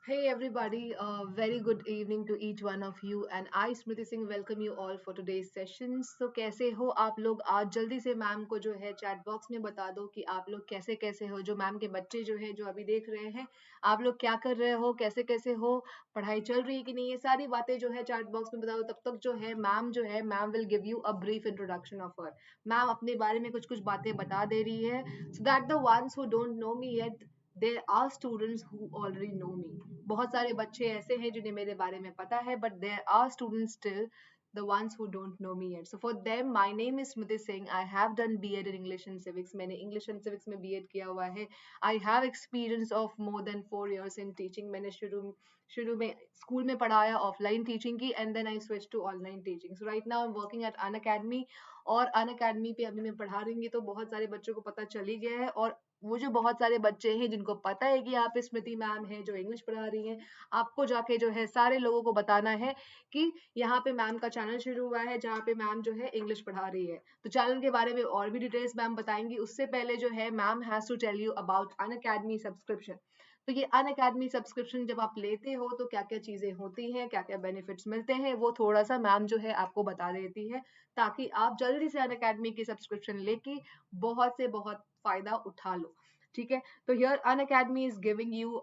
Hey everybody, very good evening to each one of you and I Smriti Singh welcome you all for today's session. So कैसे हो आप लोग? आज जल्दी से मैम को जो है चैट बॉक्स में बता दो कि आप लोग कैसे कैसे हो, जो मैम के बच्चे जो है जो अभी देख रहे हैं, आप लोग क्या कर रहे हो, कैसे कैसे हो, पढ़ाई चल रही है कि नहीं, ये सारी बातें जो है चैट बॉक्स में बता दो। तब तक जो है ma'am will give you a brief introduction of her. Ma'am अपने बारे में कुछ कुछ बातें बता दे रही है, so that the ones who don't know me yet there are students who already know me. बहुत सारे बच्चे ऐसे हैं जिन्हें मेरे बारे में पता है, but there are students still the ones who don't know me yet. So for them, my name is Smriti Singh. I have done B.Ed in English and Civics. मैंने English and Civics में B.Ed किया हुआ है. I have experience of more than 4 years in teaching. मैंने शुरू में school में पढ़ाया, ऑफलाइन टीचिंग की, and then I switch to online teaching. So right now I am working at Unacademy, और अन अकेडमी पे अभी मैं पढ़ा रही हूँ, तो बहुत सारे बच्चों को पता चल ही गया है. और वो जो बहुत सारे बच्चे हैं जिनको पता है कि यहाँ पे स्मृति मैम है जो इंग्लिश पढ़ा रही हैं, आपको जाके जो है सारे लोगों को बताना है कि यहाँ पे मैम का चैनल शुरू हुआ है जहाँ पे मैम जो है इंग्लिश पढ़ा रही है. तो चैनल के बारे में और भी डिटेल्स मैम बताएंगी. उससे पहले जो है ma'am has to tell you about Unacademy subscription. तो ये अन अकेडमी सब्सक्रिप्शन जब आप लेते हो तो क्या क्या चीजें होती हैं, क्या क्या बेनिफिट्स मिलते हैं, वो थोड़ा सा मैम जो है आपको बता देती है, ताकि आप जल्दी से अन अकेडमी की सब्सक्रिप्शन लेके बहुत से बहुत फायदा उठा लो. ठीक है, तो here Unacademy is giving you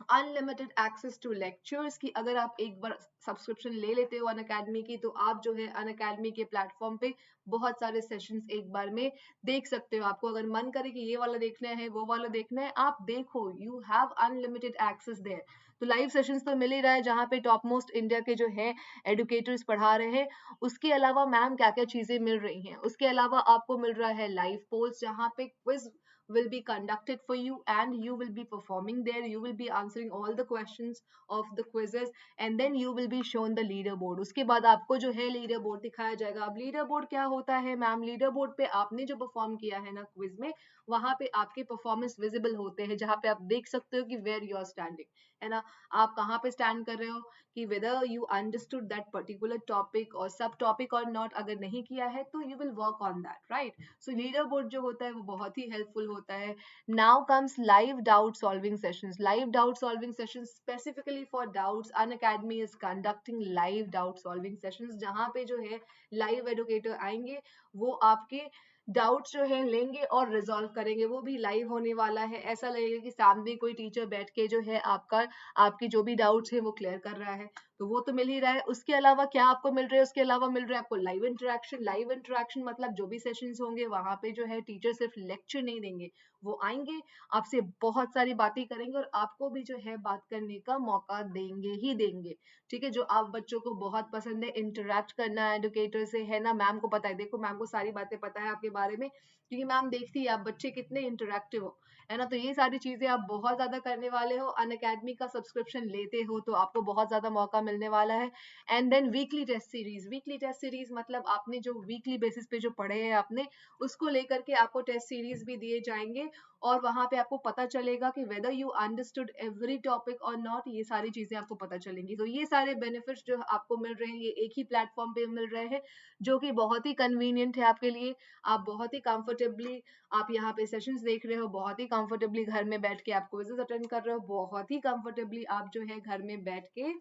unlimited access to lectures. की अगर आप एक बार सब्सक्रिप्शन ले लेते हो अन अकेडमी की, तो आप जो है अन अकेडमी के प्लेटफॉर्म पे बहुत सारे सेशंस एक बार में देख सकते हो. आपको अगर मन करे कि ये वाला देखना है, वो वाला देखना है, आप देखो, you have unlimited access there. तो लाइव सेशंस तो मिल ही रहा है जहाँ पे टॉप मोस्ट इंडिया के जो है एडुकेटर्स पढ़ा रहे हैं. उसके अलावा मैम क्या क्या चीजें मिल रही हैं, उसके अलावा आपको मिल रहा है लाइव पोल्स जहाँ पे quiz will be conducted for you and you will be performing there. You will be answering all the questions of the quizzes and then you will be shown the leaderboard. उसके बाद आपको जो है leader board दिखाया जाएगा. अब leader board क्या होता है मैम? लीडर बोर्ड पे आपने जो परफॉर्म किया है ना क्विज में, वहां पे आपके परफॉर्मेंस विजिबल होते हैं, जहां पे आप देख सकते हो कि वेयर यू आर स्टैंडिंग, है ना. आप कहाँ पे स्टैंड कर रहे हो, कि whether you understood that particular topic और सब टॉपिक और नॉट. अगर नहीं किया है तो you will work on that, right. So leaderboard जो होता है वो बहुत ही हेल्पफुल होता है. Now comes live doubt solving sessions. Live doubt solving sessions specifically for doubts. Unacademy is conducting live doubt solving sessions, जहां पे जो है लाइव एडुकेटर आएंगे, वो आपके डाउट्स जो है लेंगे और रिजॉल्व करेंगे. वो भी लाइव होने वाला है. ऐसा लगेगा कि सामने कोई टीचर बैठ के जो है आपकी जो भी डाउट्स है वो क्लियर कर रहा है. तो वो तो मिल ही रहा है. उसके अलावा क्या आपको मिल रहा है? उसके अलावा मिल रहा है आपको लाइव इंटरेक्शन. लाइव इंटरेक्शन मतलब जो भी सेशंस होंगे वहां पे जो है टीचर सिर्फ लेक्चर नहीं देंगे, वो आएंगे, आपसे बहुत सारी बातें करेंगे और आपको भी जो है बात करने का मौका देंगे ही देंगे. ठीक है, जो आप बच्चों को बहुत पसंद है इंटरेक्ट करना एडुकेटर से, है ना. मैम को पता है, देखो मैम को सारी बातें पता है आपके बारे में, क्योंकि मैम देखती है आप बच्चे कितने इंटरेक्टिव हो, है ना. तो ये सारी चीजें आप बहुत ज्यादा करने वाले हो. अन अकेडमी का सब्सक्रिप्शन लेते हो तो आपको बहुत ज्यादा मौका मिलने वाला है. And then weekly test series. Weekly test series मतलब आपने जो वीकली बेसिस पे जो पढ़े हैं आपने, उसको लेकर के आपको टेस्ट सीरीज भी दिए जाएंगे, और वहां पे आपको पता चलेगा कि whether you understood every topic और नॉट. ये सारी चीजें आपको पता चलेंगी. तो ये सारे बेनिफिट्स जो आपको मिल रहे हैं ये एक ही प्लेटफॉर्म पे मिल रहे हैं, जो कि बहुत ही कन्वीनियंट है आपके लिए. आप बहुत ही कंफर्टेबली आप यहाँ पे सेशंस देख रहे हो, बहुत ही कंफर्टेबली घर में बैठ के आप क्विज़ेस अटेंड कर रहे हो, बहुत ही कंफर्टेबली आप जो है घर में बैठ के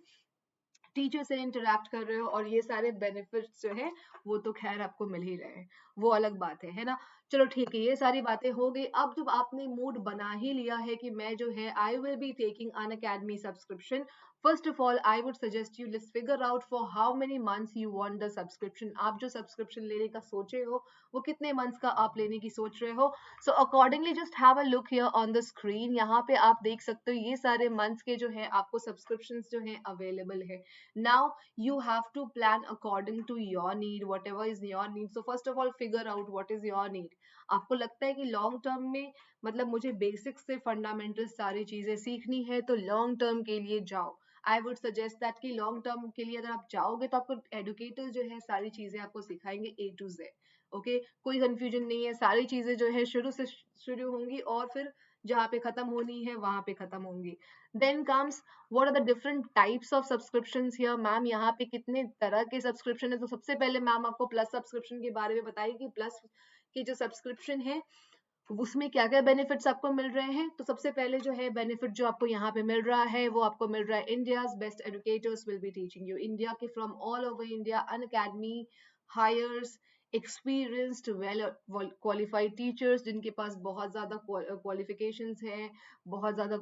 टीचर से इंटरेक्ट कर रहे हो. और ये सारे बेनिफिट्स जो है वो तो खैर आपको मिल ही रहे हैं, वो अलग बात है ना. चलो ठीक है, ये सारी बातें हो गई. अब जब आपने मूड बना ही लिया है कि मैं जो है I will be taking Unacademy subscription, first of all I would suggest you let's figure out for how many months you want the subscription. आप जो सब्सक्रिप्शन लेने का सोचे हो वो कितने मंथ्स का आप लेने की सोच रहे हो. So accordingly just have a look here on the screen. यहाँ पे आप देख सकते हो ये सारे मंथ्स के जो है आपको सब्सक्रिप्शन जो है अवेलेबल है. Now you have to plan according to your need, whatever is your need. So first of all figure out what is your need. आपको लगता है कि लॉन्ग टर्म में मतलब मुझे बेसिक्स से फंडामेंटल सारी चीजें सीखनी है, तो लॉन्ग टर्म के लिए जाओ. आई वुड सजेस्ट दैट कि लॉन्ग टर्म के लिए अगर आप जाओगे तो आपको एडुकेटर जो है सारी चीजें आपको सिखाएंगे A to Z. ओके, कोई कंफ्यूजन नहीं है. सारी चीजें जो है शुरू से शुरू होंगी और फिर जहाँ पे खत्म होनी है वहां पे खत्म होंगी. Then comes what are the different types of subscriptions here. Ma'am यहाँ पे कितने तरह के सब्सक्रिप्शन है. तो सबसे पहले मैम आपको प्लस सब्सक्रिप्शन के बारे में बताइए कि प्लस की जो सब्सक्रिप्शन है उसमें क्या क्या बेनिफिट्स आपको मिल रहे हैं। तो सबसे पहले जो है बेनिफिट जो आपको यहाँ पे मिल रहा है वो आपको मिल रहा है, India's best educators will be teaching you. India के from all over India Unacademy hires experienced well qualified teachers, जिनके पास बहुत ज़्यादा क्वालिफिकेशंस हैं, बहुत ज़्यादा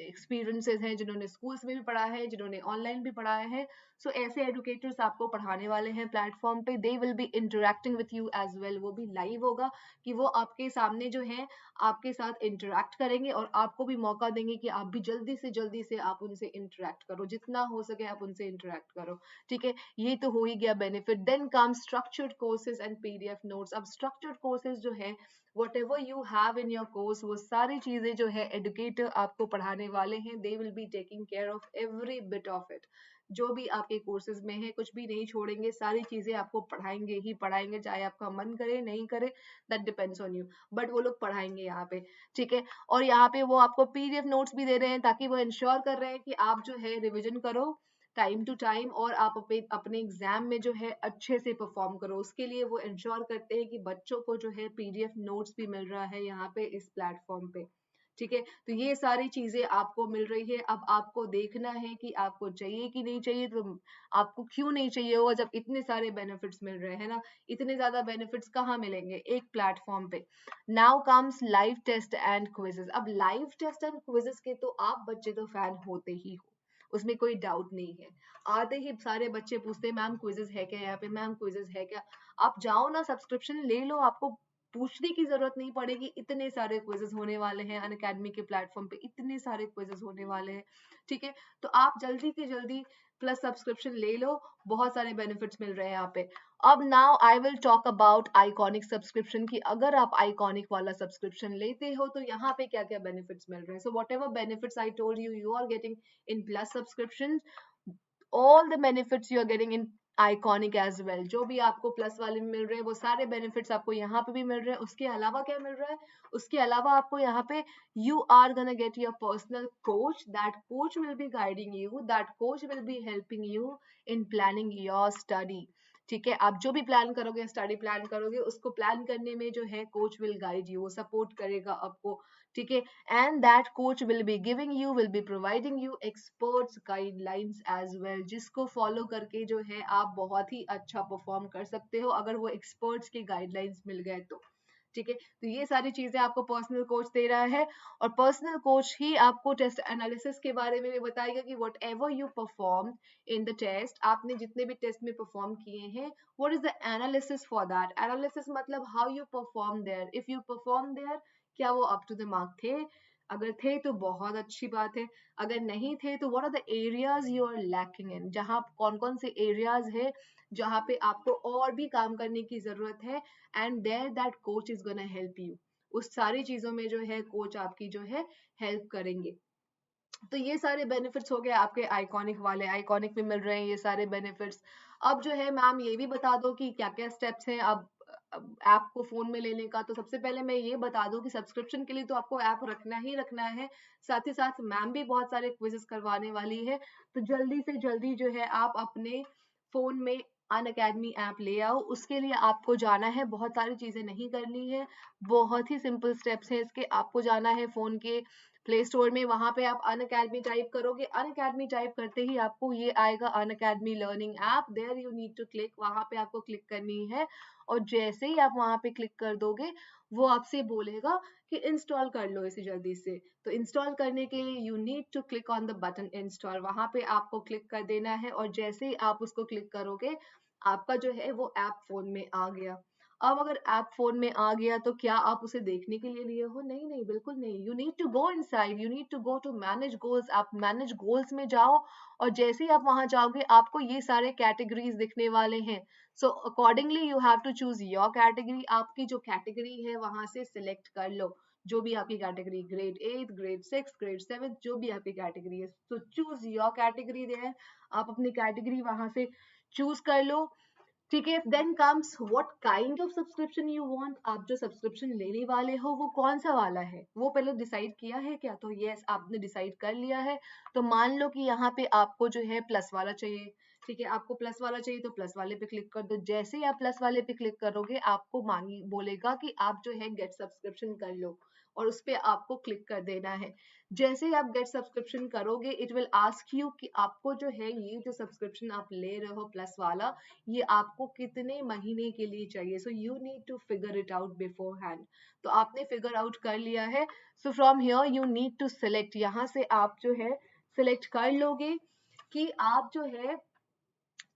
एक्सपीरियंसेस हैं, जिन्होंने स्कूल्स में भी पढ़ा है, जिन्होंने ऑनलाइन भी पढ़ाया है। सो ऐसे एडुकेटर्स आपको पढ़ाने वाले हैं प्लेटफॉर्म पे। They will be interacting with you as well. वो भी लाइव होगा कि वो आपके सामने जो है आपके साथ इंटरेक्ट करेंगे और आपको भी मौका देंगे कि आप भी जल्दी से आप उनसे इंटरेक्ट करो, जितना हो सके आप उनसे इंटरेक्ट करो। ठीक है, ये तो हो ही गया बेनिफिट। देन come structured courses and PDF notes. अब स्ट्रक्चर्ड कोर्सेज जो है whatever you have in your course, वो सारी चीजें जो है एडुकेटर आपको पढ़ाने वाले हैं। दे will be taking care of every bit of it. जो भी आपके कोर्सेज में है कुछ भी नहीं छोड़ेंगे, सारी चीजें आपको पढ़ाएंगे ही पढ़ाएंगे, चाहे आपका मन करे नहीं करे, that depends on you, but वो लोग पढ़ाएंगे यहाँ पे। ठीक है, और यहाँ पे वो आपको पीडीएफ नोट्स भी दे रहे हैं ताकि वो इंश्योर कर रहे हैं कि आप जो है रिविजन करो टाइम टू टाइम और आप अपने एग्जाम में जो है अच्छे से परफॉर्म करो। उसके लिए वो इंश्योर करते हैं कि बच्चों को जो है पीडीएफ नोट्स भी मिल रहा है यहाँ पे इस प्लेटफॉर्म पे। ठीक है, तो ये सारी चीजें आपको मिल रही है। अब आपको देखना है कि आपको चाहिए कि नहीं चाहिए। तो आपको क्यों नहीं चाहिए होगा जब इतने सारे बेनिफिट्स मिल रहे हैं ना। इतने ज्यादा बेनिफिट्स कहाँ मिलेंगे एक प्लेटफॉर्म पे। Now comes live test and quizzes. अब लाइव टेस्ट एंड क्विजेस के तो आप बच्चे तो फैन होते ही हो, उसमें कोई डाउट नहीं है। आते ही सारे बच्चे पूछते हैं मैम क्विजेस है क्या यहाँ पे, मैम क्विजेस है क्या। आप जाओ ना, सब्सक्रिप्शन ले लो, आपको पूछने की जरूरत नहीं पड़ेगी। इतने सारे क्विजेस होने वाले हैं अनअकैडमी के प्लेटफॉर्म पे, इतने सारे क्विजेस होने वाले हैं। ठीक है, तो आप जल्दी से जल्दी प्लस सब्सक्रिप्शन ले लो, बहुत सारे बेनिफिट्स मिल रहे हैं यहाँ पे। अब now I will talk about iconic subscription की। अगर आप आइकॉनिक वाला सब्सक्रिप्शन लेते हो तो यहाँ पे क्या क्या बेनिफिट्स मिल रहे हैं। So whatever benefits I told you, you are getting in plus subscriptions, all the benefits you are getting in iconic as well। जो भी आपको प्लस वाले में मिल रहे हैं वो सारे बेनिफिट्स आपको यहाँ पे भी मिल रहे हैं। उसके अलावा क्या मिल रहा है, उसके अलावा आपको यहाँ पे you are gonna get your personal coach, that coach will be guiding you, that coach will be helping you in planning your study। ठीक है, आप जो भी प्लान करोगे, स्टडी प्लान करोगे, उसको प्लान करने में जो है कोच विल गाइड यू, वो सपोर्ट करेगा आपको। ठीक है, and that coach will be giving you, will be providing you experts guidelines as well, जिसको फॉलो करके जो है आप बहुत ही अच्छा परफॉर्म कर सकते हो अगर वो एक्सपर्ट्स के गाइडलाइंस मिल गए तो। ठीक है, तो ये सारी चीजें आपको पर्सनल कोच दे रहा है और पर्सनल कोच ही आपको टेस्ट एनालिसिस के बारे में भी बताएगा कि whatever you perform in the test, आपने जितने भी टेस्ट में परफॉर्म किए हैं, what is the analysis for that. Analysis मतलब how you perform there, if you perform there, क्या वो अप टू द मार्क थे, अगर थे तो बहुत अच्छी बात है, अगर नहीं थे तो what are the areas you are lacking in, जहां कौन कौन से एरियाज है जहां पे आपको और भी काम करने की जरूरत है, and there that coach is gonna help you. उस सारी चीजों में जो है कोच आपकी जो है हेल्प करेंगे। तो ये सारे बेनिफिट्स हो गए आपके आइकॉनिक वाले, आइकॉनिक में मिल रहे हैं ये सारे बेनिफिट्स। अब जो है मैम ये भी बता दो कि क्या क्या स्टेप्स हैं अब ऐप को फोन में लेने का। तो सबसे पहले मैं ये बता दूं कि सब्सक्रिप्शन के लिए तो आपको ऐप रखना ही रखना है, साथ ही साथ मैम भी बहुत सारे क्विजेस करवाने वाली है। तो जल्दी से जल्दी जो है आप अपने फोन में अनअकैडमी ऐप ले आओ। उसके लिए आपको जाना है, बहुत सारी चीजें नहीं करनी है, बहुत ही सिंपल स्टेप्स है इसके। आपको जाना है फोन के प्ले स्टोर में, वहां पे आप अनअकैडमी टाइप करोगे, अनअकैडमी टाइप करते ही आपको ये आएगा Unacademy learning app, there you need to click, वहां पे आपको क्लिक करनी है। और जैसे ही आप वहां पे क्लिक कर दोगे वो आपसे बोलेगा कि इंस्टॉल कर लो इसे जल्दी से। तो इंस्टॉल करने के लिए you need to click on the button install, वहां पे आपको क्लिक कर देना है और जैसे ही आप उसको क्लिक करोगे आपका जो है वो ऐप फोन में आ गया। अब अगर ऐप फोन में आ गया तो क्या आप उसे देखने के लिए लिए हो, नहीं नहीं बिल्कुल नहीं। You need to go inside, you need to go to manage goals. आप मैनेज गोल्स में जाओ और जैसे ही आप वहां जाओगे आपको ये सारे कैटेगरीज दिखने वाले हैं। So accordingly you have to choose your category. आपकी जो कैटेगरी है वहां से सिलेक्ट कर लो, जो भी आपकी कैटेगरी, ग्रेड 8, ग्रेड 6, ग्रेड 7, जो भी आपकी कैटेगरी है। तो चूज योर कैटेगरी देयर, आप अपनी कैटेगरी वहां से चूज कर लो। ठीक है, then comes what kind of subscription you want. आप जो सब्सक्रिप्शन लेने वाले हो वो कौन सा वाला है वो पहले डिसाइड किया है क्या। तो यस आपने डिसाइड कर लिया है। तो मान लो कि यहाँ पे आपको जो है प्लस वाला चाहिए, ठीक है, आपको प्लस वाला चाहिए तो प्लस वाले पे क्लिक कर दो। जैसे ही आप प्लस वाले पे क्लिक करोगे आपको मांगी बोलेगा कि आप जो है गेट सब्सक्रिप्शन कर लो, और उस पे आपको क्लिक कर देना है। जैसे ही आप गेट सब्सक्रिप्शन करोगे इट विल आस्क यू कि आपको जो है ये जो सब्सक्रिप्शन आप ले रहे हो प्लस वाला, ये आपको कितने महीने के लिए चाहिए। So you need to figure it out beforehand. तो आपने फिगर आउट कर लिया है, so from here you need to select. यहाँ से आप जो है सिलेक्ट कर लोगे कि आप जो है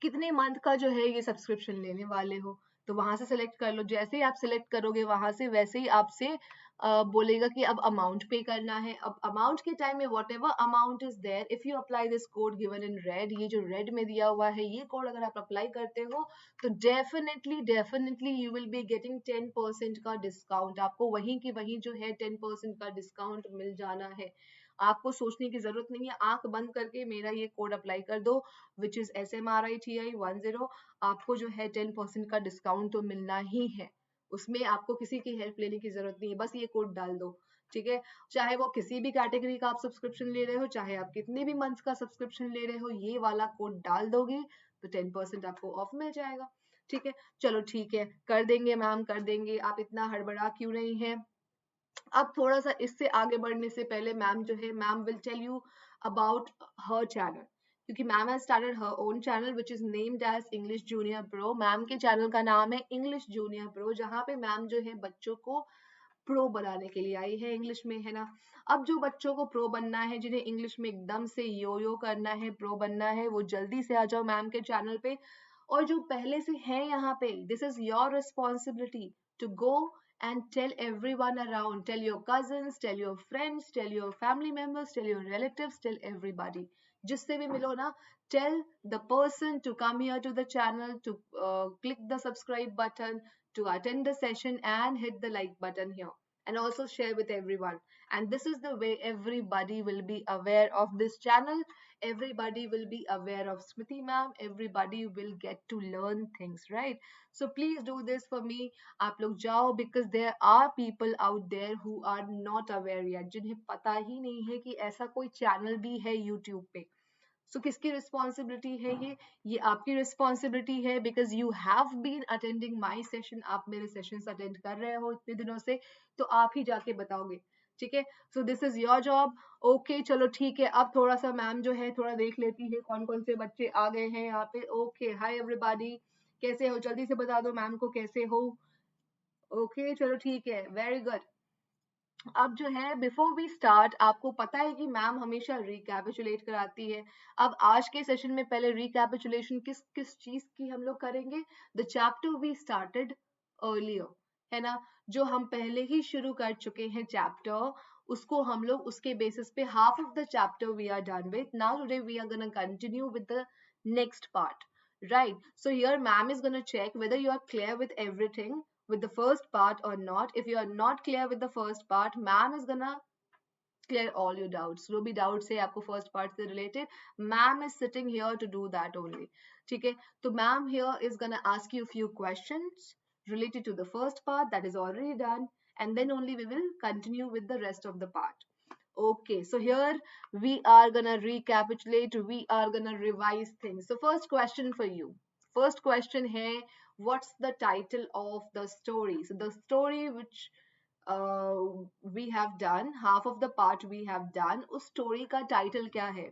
कितने मंथ का जो है ये सब्सक्रिप्शन लेने वाले हो। तो वहां से सिलेक्ट कर लो। जैसे ही आप सिलेक्ट करोगे वहां से वैसे ही आपसे बोलेगा कि अब अमाउंट पे करना है। अब अमाउंट के टाइम में whatever amount is there, if you apply this code given in red, ये जो रेड में दिया हुआ है ये कोड अगर आप अप्लाई करते हो तो definitely definitely you will be getting 10% का डिस्काउंट। आपको वहीं की वहीं जो है 10% का डिस्काउंट मिल जाना है। आपको सोचने की जरूरत नहीं है, आंख बंद करके मेरा ये कोड अप्लाई कर दो विच इज SMRITI10। आपको जो है 10% का डिस्काउंट तो मिलना ही है। उसमें आपको किसी की हेल्प लेने की जरूरत नहीं है, बस ये कोड डाल दो। ठीक है, चाहे वो किसी भी कैटेगरी का आप सब्सक्रिप्शन ले रहे हो, चाहे आप कितने भी मंथ का सब्सक्रिप्शन ले रहे हो, ये वाला कोड डाल दोगे तो 10% आपको ऑफ मिल जाएगा। ठीक है, चलो ठीक है, कर देंगे मैम कर देंगे, आप इतना हड़बड़ा क्यों नहीं है। अब थोड़ा सा इससे आगे बढ़ने से पहले मैम जो है ma'am will tell you about her channel, क्योंकि ma'am has started her own channel which is named as English junior Pro. Ma'am के चैनल का नाम है इंग्लिश जूनियर प्रो, जहाँ पे मैम जो है बच्चों को प्रो बनाने के लिए आई है इंग्लिश में, है ना। अब जो बच्चों को प्रो बनना है, जिन्हें इंग्लिश में एकदम से यो करना है, प्रो बनना है, वो जल्दी से आ जाओ मैम के चैनल पे। और जो पहले से है यहाँ पे, this is your responsibility to go and tell everyone around, tell your cousins, tell your friends, tell your family members, tell your relatives, tell everybody, जिससे भी मिलो ना, tell the person to come here to the channel, to click the subscribe button, to attend the session and hit the like button here, and also share with everyone. And this is the way everybody will be aware of this channel, everybody will be aware of Smriti ma'am, everybody will get to learn things, right? So please do this for me, आप लोग जाओ, because there are people out there who are not aware yet, जिन्हें पता ही नहीं है कि ऐसा कोई चैनल भी है यूट्यूब पे। सो किसकी रिस्पॉन्सिबिलिटी है ये आपकी रिस्पॉन्सिबिलिटी है, because you have been attending my session, आप मेरे सेशंस अटेंड कर रहे हो इतने दिनों से, तो आप ही जाके बताओगे। ठीक है, so this is your job. Okay चलो ठीक है, अब थोड़ा सा मैम जो है थोड़ा देख लेती है कौन कौन से बच्चे आ गए हैं यहाँ पे। ओके, हाय एवरीबॉडी, कैसे हो, जल्दी से बता दो मैम को कैसे हो। ओके चलो ठीक है, वेरी गुड। अब जो है बिफोर वी स्टार्ट, आपको पता है कि मैम हमेशा रिकैपिचुलेट कराती है। अब आज के सेशन में पहले रिकैपिचुलेशन किस किस चीज की हम लोग करेंगे, the chapter we started earlier, है ना, जो हम पहले ही शुरू कर चुके हैं चैप्टर, उसको हम लोग उसके बेसिस पे half of the chapter we are done with. Now today we are gonna continue with the next part, right? So here ma'am is going to check whether you are clear with everything with the first part or not. If you are not clear with the first part, ma'am is gonna clear all your doubts. जो भी doubts है आपको first part से related, ma'am is sitting here to do that only. ठीक है, तो ma'am here is gonna ask you a few questions related to the first part that is already done, and then only we will continue with the rest of the part. Okay, so here we are gonna recapitulate, we are gonna revise things. So first question for you. First question here, what's the title of the story? So the story which uh, we have done, half of the part we have done, उस story का title क्या है?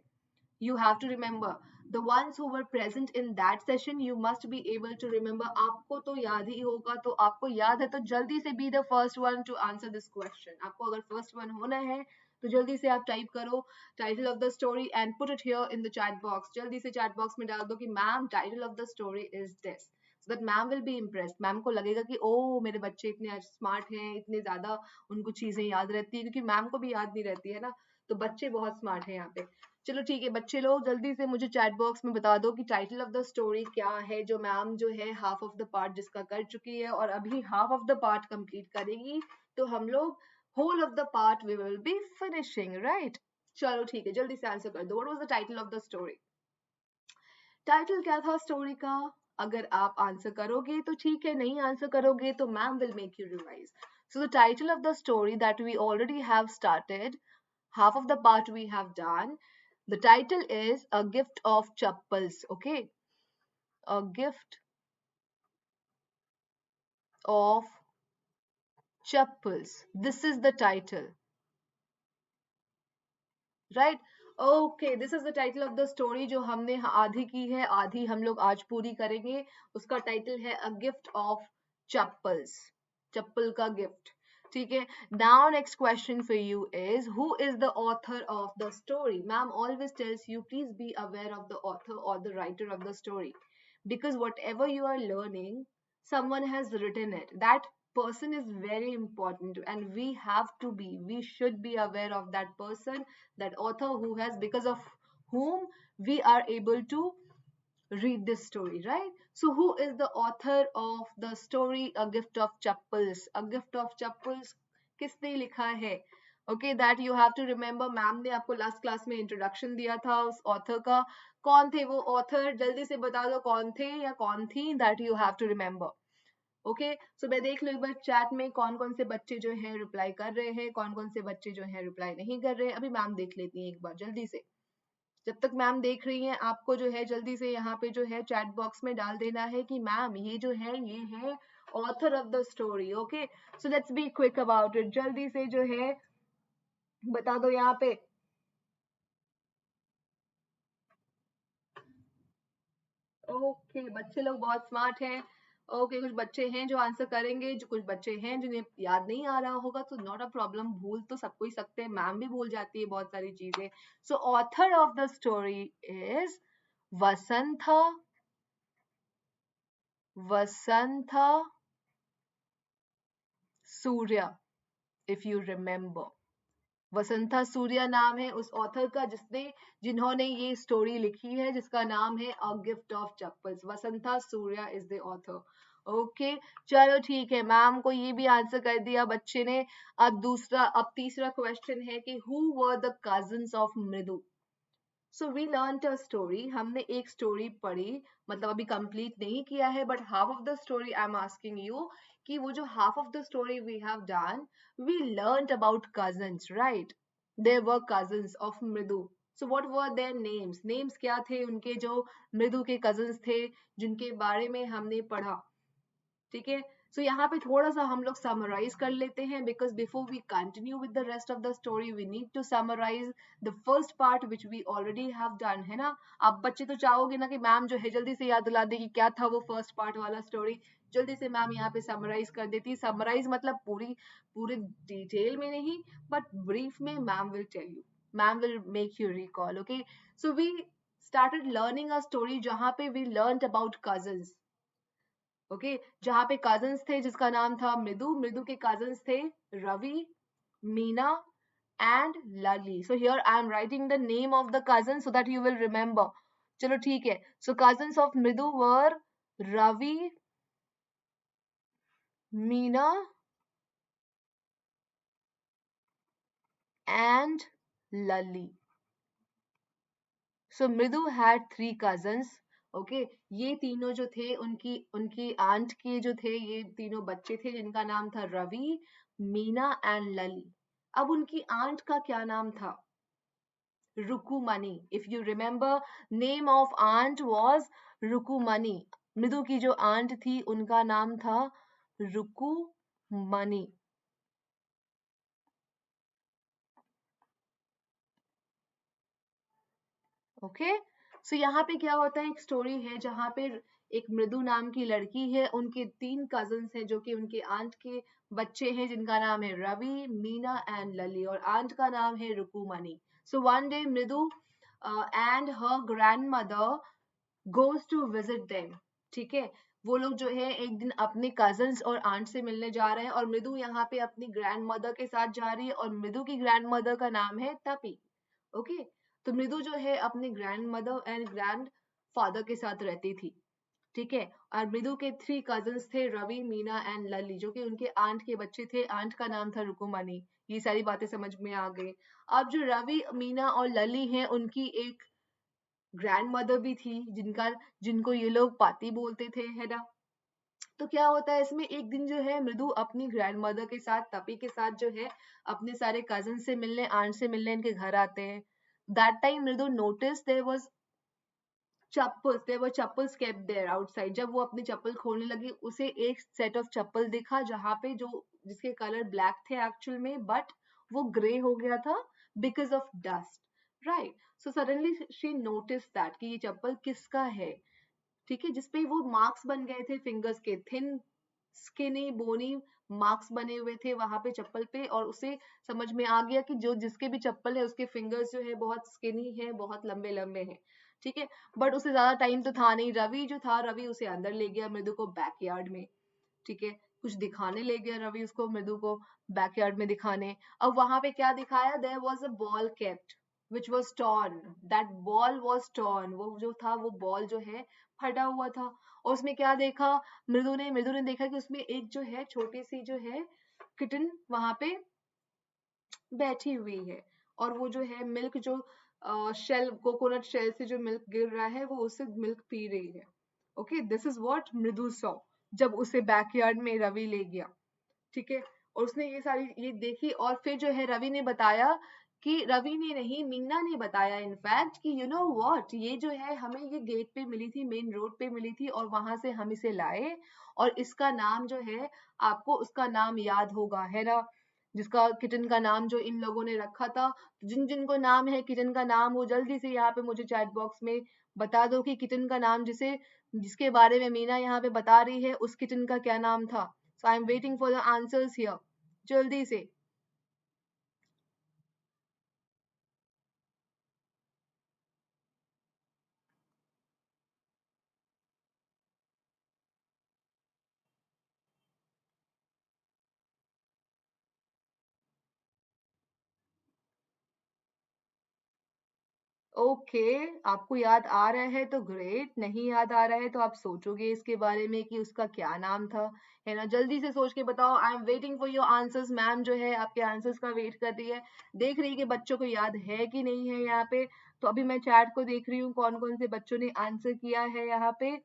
You have to remember, the ones who were present in that session, you must be able to remember. आपको तो याद ही होगा, तो आपको याद है तो जल्दी से be the first one to answer this question. आपको अगर first one होना है तो जल्दी से आप टाइप करो title of the story and put it here in the chat box. जल्दी से चैट बॉक्स में डाल दो कि ma'am title of the story is this, so that ma'am will be impressed. Ma'am को लगेगा कि ओ मेरे बच्चे इतने स्मार्ट हैं, इतने ज्यादा उनको चीजें याद रहती है, क्योंकि मैम को भी याद नहीं रहती है ना, तो बच्चे बहुत स्मार्ट हैं यहाँ पे। चलो ठीक है बच्चे लोग, जल्दी से मुझे चैट बॉक्स में बता दो कि टाइटल ऑफ द स्टोरी क्या है, जो मैम जो है हाफ ऑफ द पार्ट जिसका कर चुकी है और अभी half of the part complete करेगी, तो हम लोग whole of the part we will be finishing, right? चलो ठीक है, जल्दी से आंसर कर दो, what was the title of the story? Title क्या था स्टोरी का? अगर आप आंसर करोगे तो ठीक है, नहीं आंसर करोगे तो ma'am will make you revise. So the title of the story that we already have started, half of the part we have done, the title is A Gift of Chappals, okay? a gift of chappals. This is the title, right? Okay, this is the title of the story जो हमने आधी की है, आधी हम लोग आज पूरी करेंगे. उसका टाइटल है A Gift of Chappals. चप्पल का गिफ्ट. ठीक है. Now next question for you is, who is the author of the story? Ma'am always tells you, please be aware of the author or the writer of the story, because whatever you are learning, someone has written it. That person is very important, and we should be aware of that person, that author who has, because of whom we are able to read this story, right? So who is the author of the story A Gift of Chappals? A Gift of Chappals किसने लिखा है? Okay, that you have to remember. Ma'am ने आपको last class में introduction दिया था उस author का. कौन थे वो ऑथर? जल्दी से बता दो कौन थे या कौन थी. That you have to remember. Okay, so मैं देख लो एक बार चैट में कौन कौन से बच्चे जो है रिप्लाई कर रहे हैं, कौन कौन से बच्चे जो है रिप्लाई नहीं कर रहे हैं. अभी मैम देख लेती हैं एक बार जल्दी से. जब तक मैम देख रही हैं, आपको जो है जल्दी से यहाँ पे जो है चैट बॉक्स में डाल देना है कि मैम ये जो है ये है author of the story. Okay, so let's be quick about it. जल्दी से जो है बता दो यहाँ पे. ओके, बच्चे लोग बहुत स्मार्ट हैं. ओके, कुछ बच्चे हैं जो आंसर करेंगे, जो कुछ बच्चे हैं जिन्हें याद नहीं आ रहा होगा, तो नॉट अ प्रॉब्लम. भूल तो सबको ही सकते हैं, मैम भी भूल जाती है बहुत सारी चीजें. So author of the story is Vasantha Surya. If you remember, Vasantha Surya नाम है उस ऑथर का जिन्होंने ये स्टोरी लिखी है, जिसका नाम है a gift of chappals. Vasantha Surya is the author. Okay, चलो ठीक है, मैम को ये भी आंसर कर दिया बच्चे ने. अब तीसरा क्वेश्चन है कि who were the cousins of Mridu. So we learn a story. हमने एक स्टोरी पढ़ी, मतलब अभी कंप्लीट नहीं किया है, but half of the story I am asking you कि वो जो half of the story we have done, we learn about cousins, right? There were cousins of Mridu. So what were their names? Names क्या थे उनके जो मृदु के cousins थे, जिनके बारे में हमने पढ़ा. ठीक है, सो यहाँ पे थोड़ा सा हम लोग समराइज कर लेते हैं, because before we continue with the rest of the story we need to summarise the first part which we already have done, है ना? आप बच्चे तो चाहोगे ना कि मैम जो है जल्दी से याद दिला दे कि क्या था वो फर्स्ट पार्ट वाला स्टोरी. जल्दी से मैम यहाँ पे समराइज कर देती. समराइज मतलब पूरे डिटेल में नहीं, बट ब्रीफ में ma'am will tell you, ma'am will make you recall. Okay, so we started learning a story जहाँ पे we learned about cousins. Okay, जहाँ पे कजन्स थे जिसका नाम था मृदु. मृदु के कजन्स थे Ravi, Meena and Lali. So here I am writing the name of the cousin so that you will remember. चलो ठीक है, सो कजन्स ऑफ मृदु वर रवि, मीना एंड लली. सो मृदु हैड 3 cousins. ओके, ये तीनों जो थे उनकी उनकी आंट के जो थे, ये तीनों बच्चे थे जिनका नाम था रवि, मीना एंड लली. अब उनकी आंट का क्या नाम था? Rukumani. If you remember, name of aunt was Rukumani. Mridu की जो आंट थी उनका नाम था रुकुमनी. ओके, सो यहाँ पे क्या होता है, एक स्टोरी है जहाँ पे एक मृदु नाम की लड़की है, उनके 3 कजन्स हैं जो कि उनके आंट के बच्चे हैं, जिनका नाम है रवि, मीना एंड लली, और आंट का नाम है Rukmini. So one day Mridu and her grandmother goes to visit them. ठीक है, वो लोग जो है एक दिन अपने कजन्स और आंट से मिलने जा रहे हैं, और मृदु यहाँ पे अपनी ग्रैंड मदर के साथ जा रही है, और मृदु की ग्रैंड मदर का नाम है तपी. ओके, तो मृदु जो है अपने grand mother and grand father के साथ रहती थी. ठीक है, और मृदु के 3 कजन्स थे रवि, मीना एंड लली, जो कि उनके आंट के बच्चे थे. आंट का नाम था रुकुमनी. ये सारी बातें समझ में आ गई. अब जो रवि, मीना और लली हैं, उनकी एक ग्रैंड मदर भी थी, जिनको ये लोग पाती बोलते थे, है ना? तो क्या होता है इसमें, एक दिन जो है मृदु अपनी ग्रैंड मदर के साथ, तपी के साथ जो है अपने सारे कजन से मिलने, आंट से मिलने इनके घर आते हैं. That time Mridu notice there was chappals, there were chappals kept there outside. जब वो अपनी चप्पल खोलने लगी, उसे एक सेट ऑफ चप्पल दिखा जहाँ पे जो जिसके कलर ब्लैक थे एक्चुअल में, बट वो ग्रे हो गया था because of dust, right. So suddenly she notice that कि ये चप्पल किसका है, ठीक है, जिसपे वो मार्क्स बन गए थे फिंगर्स के, थिन स्किनी बोनी मार्क्स बने हुए थे वहां पे चप्पल पे, और उसे समझ में आ गया कि जो जिसके भी चप्पल है उसके फिंगर्स जो है बहुत स्किनी है, बहुत लंबे लंबे हैं, ठीक है। बट उसे ज्यादा टाइम तो था नहीं, रवि जो था, रवि उसे अंदर ले गया मृदु को बैकयार्ड में, ठीक है, कुछ दिखाने ले गया रवि उसको, मृदु को बैकयार्ड में दिखाने। अब वहां पे क्या दिखाया, there was a ball kept which was torn, that ball was torn, वो जो था वो बॉल जो है फटा हुआ था। और उसमें क्या देखा, मृदु ने देखा कि उसमें एक जो है छोटी सी जो है किटन वहां पे बैठी हुई है, और वो जो है मिल्क जो शेल, कोकोनट शेल से जो मिल्क गिर रहा है वो उससे मिल्क पी रही है। ओके, दिस इज व्हाट मृदु सॉ जब उसे बैकयार्ड में रवि ले गया, ठीक है। और उसने ये सारी ये देखी, और फिर जो है रवि ने बताया कि, रवि ने नहीं, मीना ने बताया इनफैक्ट कि यू नो व्हाट, ये जो है हमें ये गेट पे मिली थी, मेन रोड पे मिली थी, और वहां से हम इसे लाए, और इसका नाम जो है, आपको उसका नाम याद होगा है ना, जिसका किटन का नाम जो इन लोगों ने रखा था। जिन जिनको नाम है किटन का नाम, वो जल्दी से यहाँ पे मुझे चैट बॉक्स में बता दो कि किटन का नाम जिसके बारे में मीना यहाँ पे बता रही है, उस किटन का क्या नाम था। So I am waiting for the answers here, जल्दी से। ओके, आपको याद आ रहा है तो ग्रेट, नहीं याद आ रहा है तो आप सोचोगे इसके बारे में कि उसका क्या नाम था, है ना। जल्दी से सोच के बताओ, आई am waiting for your answers. Ma'am जो है आपके आंसर्स का वेट कर रही है, देख रही है कि बच्चों को याद है कि नहीं है यहाँ पे। तो अभी मैं चैट को देख रही हूँ कौन कौन से बच्चों ने आंसर किया है यहाँ पे।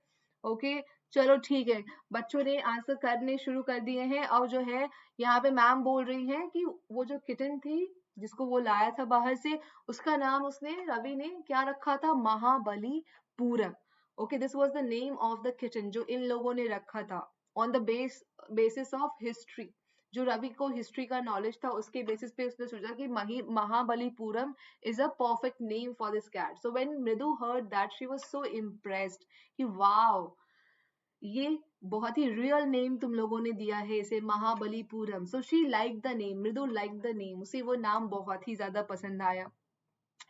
ओके, चलो ठीक है, बच्चों ने आंसर करने शुरू कर दिए हैं। अब जो है यहाँ पे मैम बोल रही हैं कि वो जो किटन थी जिसको वो लाया था बाहर से, उसका नाम उसने, रवि ने क्या रखा था, Mahabalipuram. Okay, this was the name of the kitchen जो इन लोगों ने रखा था on the basis of history. जो रवि को हिस्ट्री का नॉलेज था उसके बेसिस पे उसने सोचा कि Mahabalipuram is a perfect name for this cat. So when Mridu heard that she was so impressed कि वाओ, ये बहुत ही रियल नेम तुम लोगों ने दिया है इसे, Mahabalipuram. So she like the name, मृदु लाइक द नेम, उसे वो नाम बहुत ही ज्यादा पसंद आया।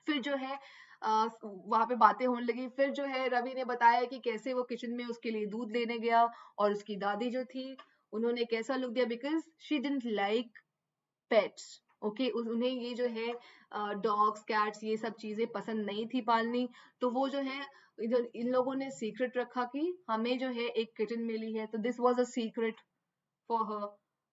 फिर जो है वहां पे बातें होने लगी। फिर जो है रवि ने बताया कि कैसे वो किचन में उसके लिए दूध लेने गया, और उसकी दादी जो थी उन्होंने कैसा लुक दिया, because she didn't like pets. Okay, उन्हें ये जो है डॉग्स कैट्स ये सब चीजें पसंद नहीं थी पालनी। तो वो जो है इधर इन लोगों ने सीक्रेट रखा कि हमें जो है एक किटन मिली है, तो this was a secret for her.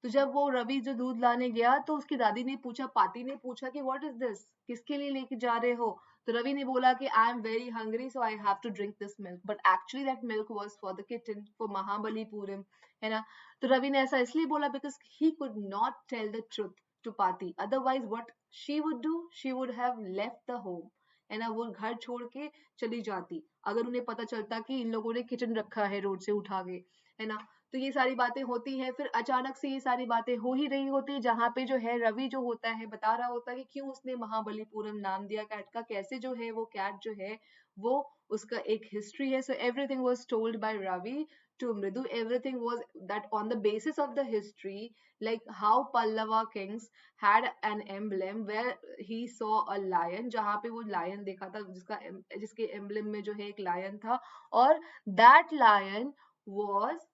तो जब वो रवि जो दूध लाने गया तो उसकी दादी ने पूछा, पाती ने पूछा कि व्हाट इज दिस, किसके लिए लेके जा रहे हो। तो रवि ने बोला कि I am very hungry so I have to drink this milk, but actually that milk was for the kitten, for Mahabalipuram, है ना। तो रवि ने ऐसा इसलिए बोला because he could not tell the truth to Paati, otherwise what she would do, she would have left the home, है ना, वो घर छोड़ के चली जाती अगर उन्हें पता चलता कि इन लोगों ने किचन रखा है रोड से उठा के, है ना। तो ये सारी बातें होती हैं। फिर अचानक से ये सारी बातें हो ही रही होती है, जहाँ पे जो है रवि जो होता है बता रहा होता है कि क्यों उसने महाबलीपुरम नाम दिया कैट का, कैसे जो है वो कैट जो है वो उसका एक हिस्ट्री है। So everything was told by Ravi to Mridu. Everything was that on the basis of the history, like how Pallava kings had an emblem where he saw a lion, जहाँ पे वो lion देखा था जिसके emblem में जो है एक lion था, और that lion was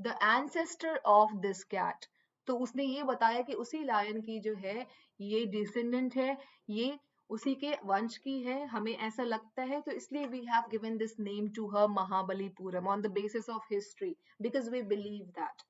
the ancestor of this cat. तो उसने ये बताया कि उसी लायन की जो है ये डिसेंडेंट है, ये उसी के वंश की है, हमें ऐसा लगता है, तो इसलिए we have given this name to her Mahabalipuram on the basis of history, because we believe that.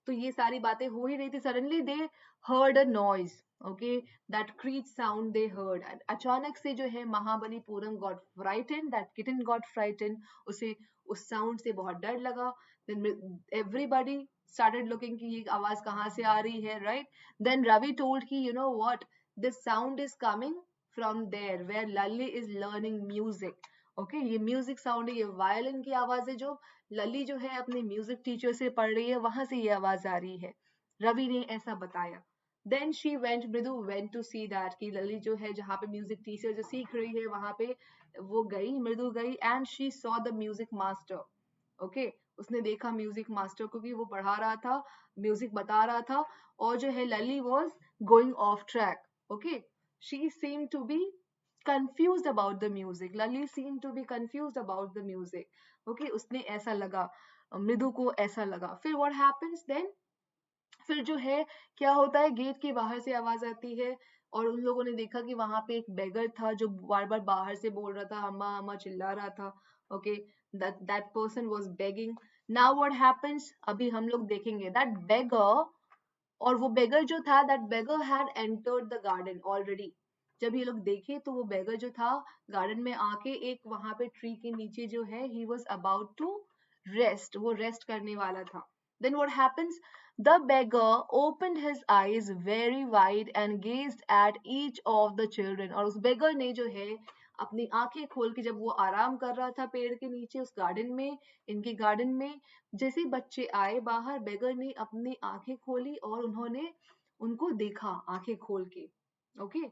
तो ये सारी बातें हो ही रही थी, suddenly they heard a noise, okay, that screech sound they heard, and अचानक से जो है Mahabalipuram got frightened, that kitten got frightened, उसे उस साउंड से बहुत डर लगा। then everybody started looking कि ये आवाज कहाँ से आ रही है, right? Then Ravi told कि you know what, this sound is coming from there where Lalli is learning music. Okay, ये म्यूजिक साउंड है, ये वायलिन की आवाज है जो लली जो है अपने म्यूजिक टीचर से पढ़ रही है, वहां से ये आवाज आ रही है। रवि ने ऐसा बताया। देन शी वेंट, मृदु वेंट टू सी दैट, कि लली जो है जहाँ पे म्यूजिक टीचर जो सीख रही है वहां पे वो गई, मृदु गई, and she saw the music master. Okay, उसने देखा म्यूजिक मास्टर को कि वो पढ़ा रहा था, म्यूजिक बता रहा था, और जो है Lali was going off track. Okay, she seem to be confused about the music. Lali seemed to be confused about the music. Okay, उसने ऐसा लगा, मृदु को ऐसा लगा। फिर what happens then? फिर जो है क्या होता है, गेट के बाहर से आवाज आती है, और उन लोगों ने देखा कि वहां पे एक बेगर था जो बार बार बाहर से बोल रहा था, अम्मा अम्मा चिल्ला रहा था। Okay, that person was begging. Now what happens, अभी हम लोग देखेंगे दैट बेगर, और वो बेगर जो था, that beggar had entered the garden already. जब ये लोग देखे तो वो बेगर जो था गार्डन में आके एक वहां पे ट्री के नीचे जो है he was about to rest, वो रेस्ट करने वाला था। Then what happens, the beggar opened his eyes very wide and gazed at each of the children, और उस बेगर ने जो है अपनी आंखें खोल के, जब वो आराम कर रहा था पेड़ के नीचे उस गार्डन में, इनके गार्डन में, जैसे बच्चे आए बाहर, बेगर ने अपनी आंखें खोली और उन्होंने उनको देखा आंखें खोल के। ओके,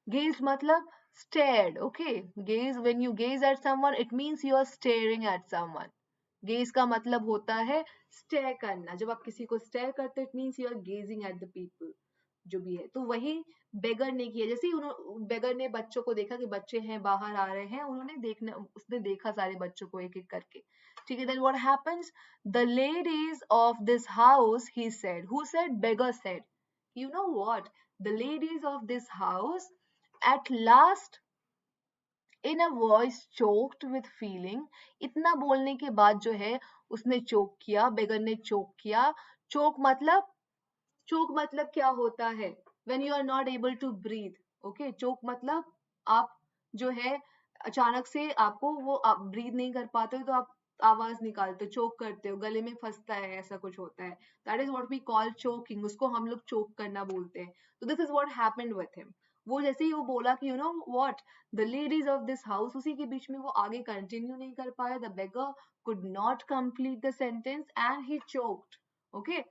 गेज मतलब stared. Okay, gaze, when you gaze at someone it means you are staring at someone. Gaze का मतलब होता है स्टेयर करना, जब आप किसी को स्टेयर करते हो it means you are gazing at the people, जो भी है। तो वही बेगर ने किया, जैसे ही बेगर ने बच्चों को देखा कि बच्चे हैं बाहर आ रहे हैं, उन्होंने देखना, उसने देखा सारे बच्चों को एक एक करके। ठीक है, then what happens, the ladies of this house, he said, who said, beggar said, you know what, the ladies of this house at last, in a voice choked with feeling, इतना बोलने के बाद जो है उसने चोक किया, बेगर ने चोक किया। चोक मतलब, चोक मतलब क्या होता है, when you are not able to breathe। Okay, choke मतलब आप जो है अचानक से आपको वो आप ब्रीथ नहीं कर पाते हो तो आप आवाज निकालते हो, चोक करते हो, गले में फंसता है, ऐसा कुछ होता है। That is what we call choking, उसको हम लोग चोक करना बोलते हैं। तो this is what happened with him. वो जैसे ही वो बोला कि you know what, the ladies of this house, उसी के बीच में वो आगे कंटिन्यू नहीं कर पाया, the beggar could not complete the sentence and he choked. Okay,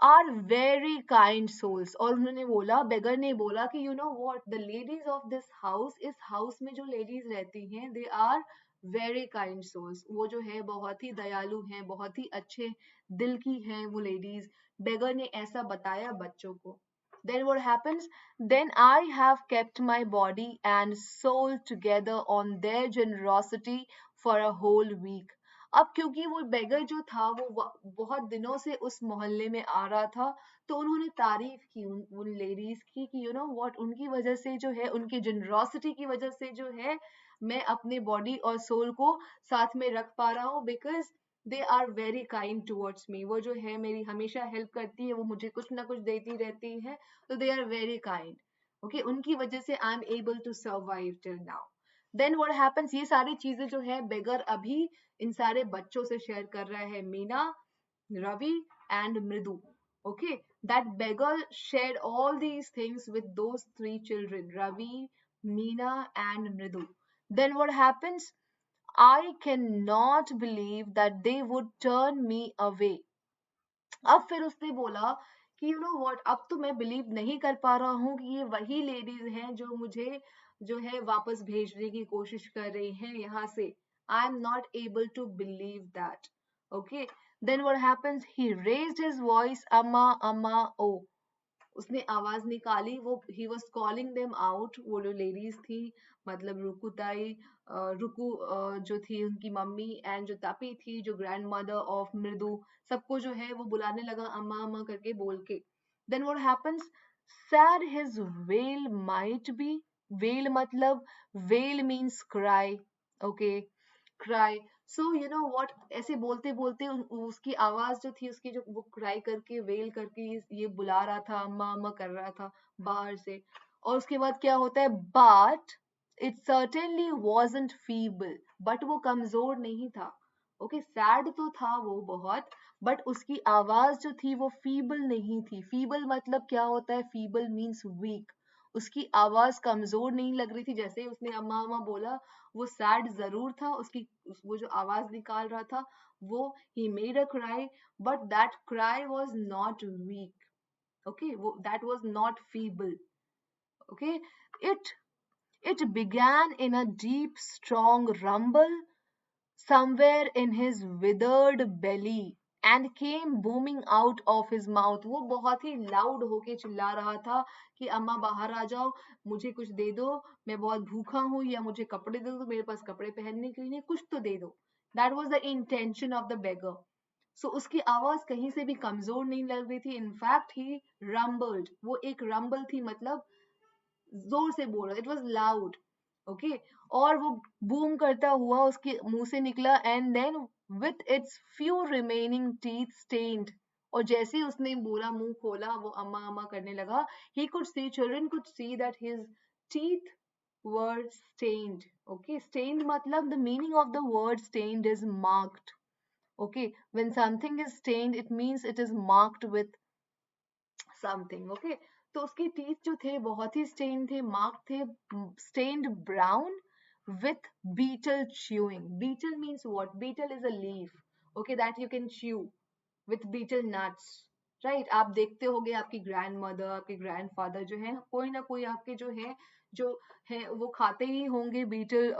are very kind souls, और उन्होंने बोला, बेगर ने बोला कि you know what, the ladies of this house, इस हाउस में जो लेडीज रहती हैं, they are very kind souls, वो जो है बहुत ही दयालु हैं, बहुत ही अच्छे दिल की हैं वो लेडीज। बेगर ने ऐसा बताया बच्चों को। then what happens, then I have kept my body and soul together on their generosity for a whole week। अब क्योंकि वो बेगर जो था वो बहुत दिनों से उस मोहल्ले में आ रहा था, तो उन्होंने तारीफ की उन लेडीज की कि यू नो व्हाट, उनकी वजह से जो है, उनकी जनरॉसिटी की वजह से जो है मैं अपने बॉडी और सोल को साथ में रख पा रहा हूँ, because they are very kind towards me. वो जो है मेरी हमेशा हेल्प करती है, वो मुझे कुछ ना कुछ देती रहती है, तो they are very kind. Okay, उनकी वजह से I am able to survive till now. Then what happens, ये सारी चीजें जो है बेगर अभी इन सारे बच्चों से शेयर कर रहा है, Meena, Ravi and Mridu. Okay, that beggar shared all these things with those three children, Ravi, Meena and Mridu. Then what happens, I cannot believe that they would turn me away। अब फिर उसने बोला कि यू नो व्हाट, अब तो मैं बिलीव नहीं कर पा रहा हूँ कि ये वही लेडीज हैं जो मुझे जो है वापस भेजने की कोशिश कर रही हैं यहाँ से। I am not able to believe that. Okay, then what happens, he raised his voice, amma amma ओ, उसने आवाज निकाली, वो he was calling them out, वो जो लेडीज थी, मतलब रुकुताई, रुकु जो थी उनकी मम्मी, एंड जो तापी थी जो ग्रैंड मदर ऑफ मृदु, सबको जो है वो बुलाने लगा अम्मा अम्मा करके बोल के। Then what happens, said his wail might be, wail मतलब, wail means cry. Okay, cry, so you know what, ऐसे बोलते बोलते उसकी आवाज जो थी, उसकी जो वो क्राई करके वेल करके ये बुला रहा था, अम्मा अम्मा कर रहा था बाहर से। और उसके बाद क्या होता है, but it certainly wasn't feeble, but वो कमजोर नहीं था। ओके, सैड तो था वो बहुत, बट उसकी आवाज जो थी वो फीबल नहीं थी। फीबल मतलब क्या होता है, फीबल मीन्स वीक। उसकी आवाज कमजोर नहीं लग रही थी। जैसे ही उसने अम्मा अम्मा बोला, वो सैड जरूर था, उसकी वो जो आवाज निकाल रहा था वो, he made a cry, but that cry was not weak. Okay, that was not feeble. Okay, it it began in a deep strong rumble somewhere in his withered belly and came booming out of his mouth. वो बहुत ही loud होके चिल्ला रहा था कि अम्मा बाहर आ जाओ, मुझे कुछ दे दो, मैं बहुत भूखा हूँ, या मुझे कपड़े दे दो, मेरे पास कपड़े पहनने के लिए कुछ तो दे दो. That was the intention of the beggar. सो उसकी आवाज कहीं से भी कमजोर नहीं लग रही थी. इनफैक्ट ही रम्बल्ड, वो एक रंबल थी, मतलब जोर से बोल रहा, इट वॉज लाउड. ओके, और वो बूम करता हुआ उसके मुंह से निकला, and then with its few remaining teeth stained. और जैसे ही उसने बोला, मुंह खोला, वो अम्मा अम्मा करने लगा. He could see, children could see that his teeth were stained. Okay, stained matlab, the meaning of the word stained is marked. Okay, when something is stained it means it is marked with something. Okay, तो उसके teeth जो थे बहुत ही stain थे, mark थे, stained brown with betel chewing. Betel means what? Betel is a leaf, okay, that you can chew with betel nuts. Right, आप देखते होंगे आपकी ग्रैंड मदर, आपके ग्रैंड फादर जो है, कोई ना कोई आपके जो है वो खाते ही होंगे, बीटल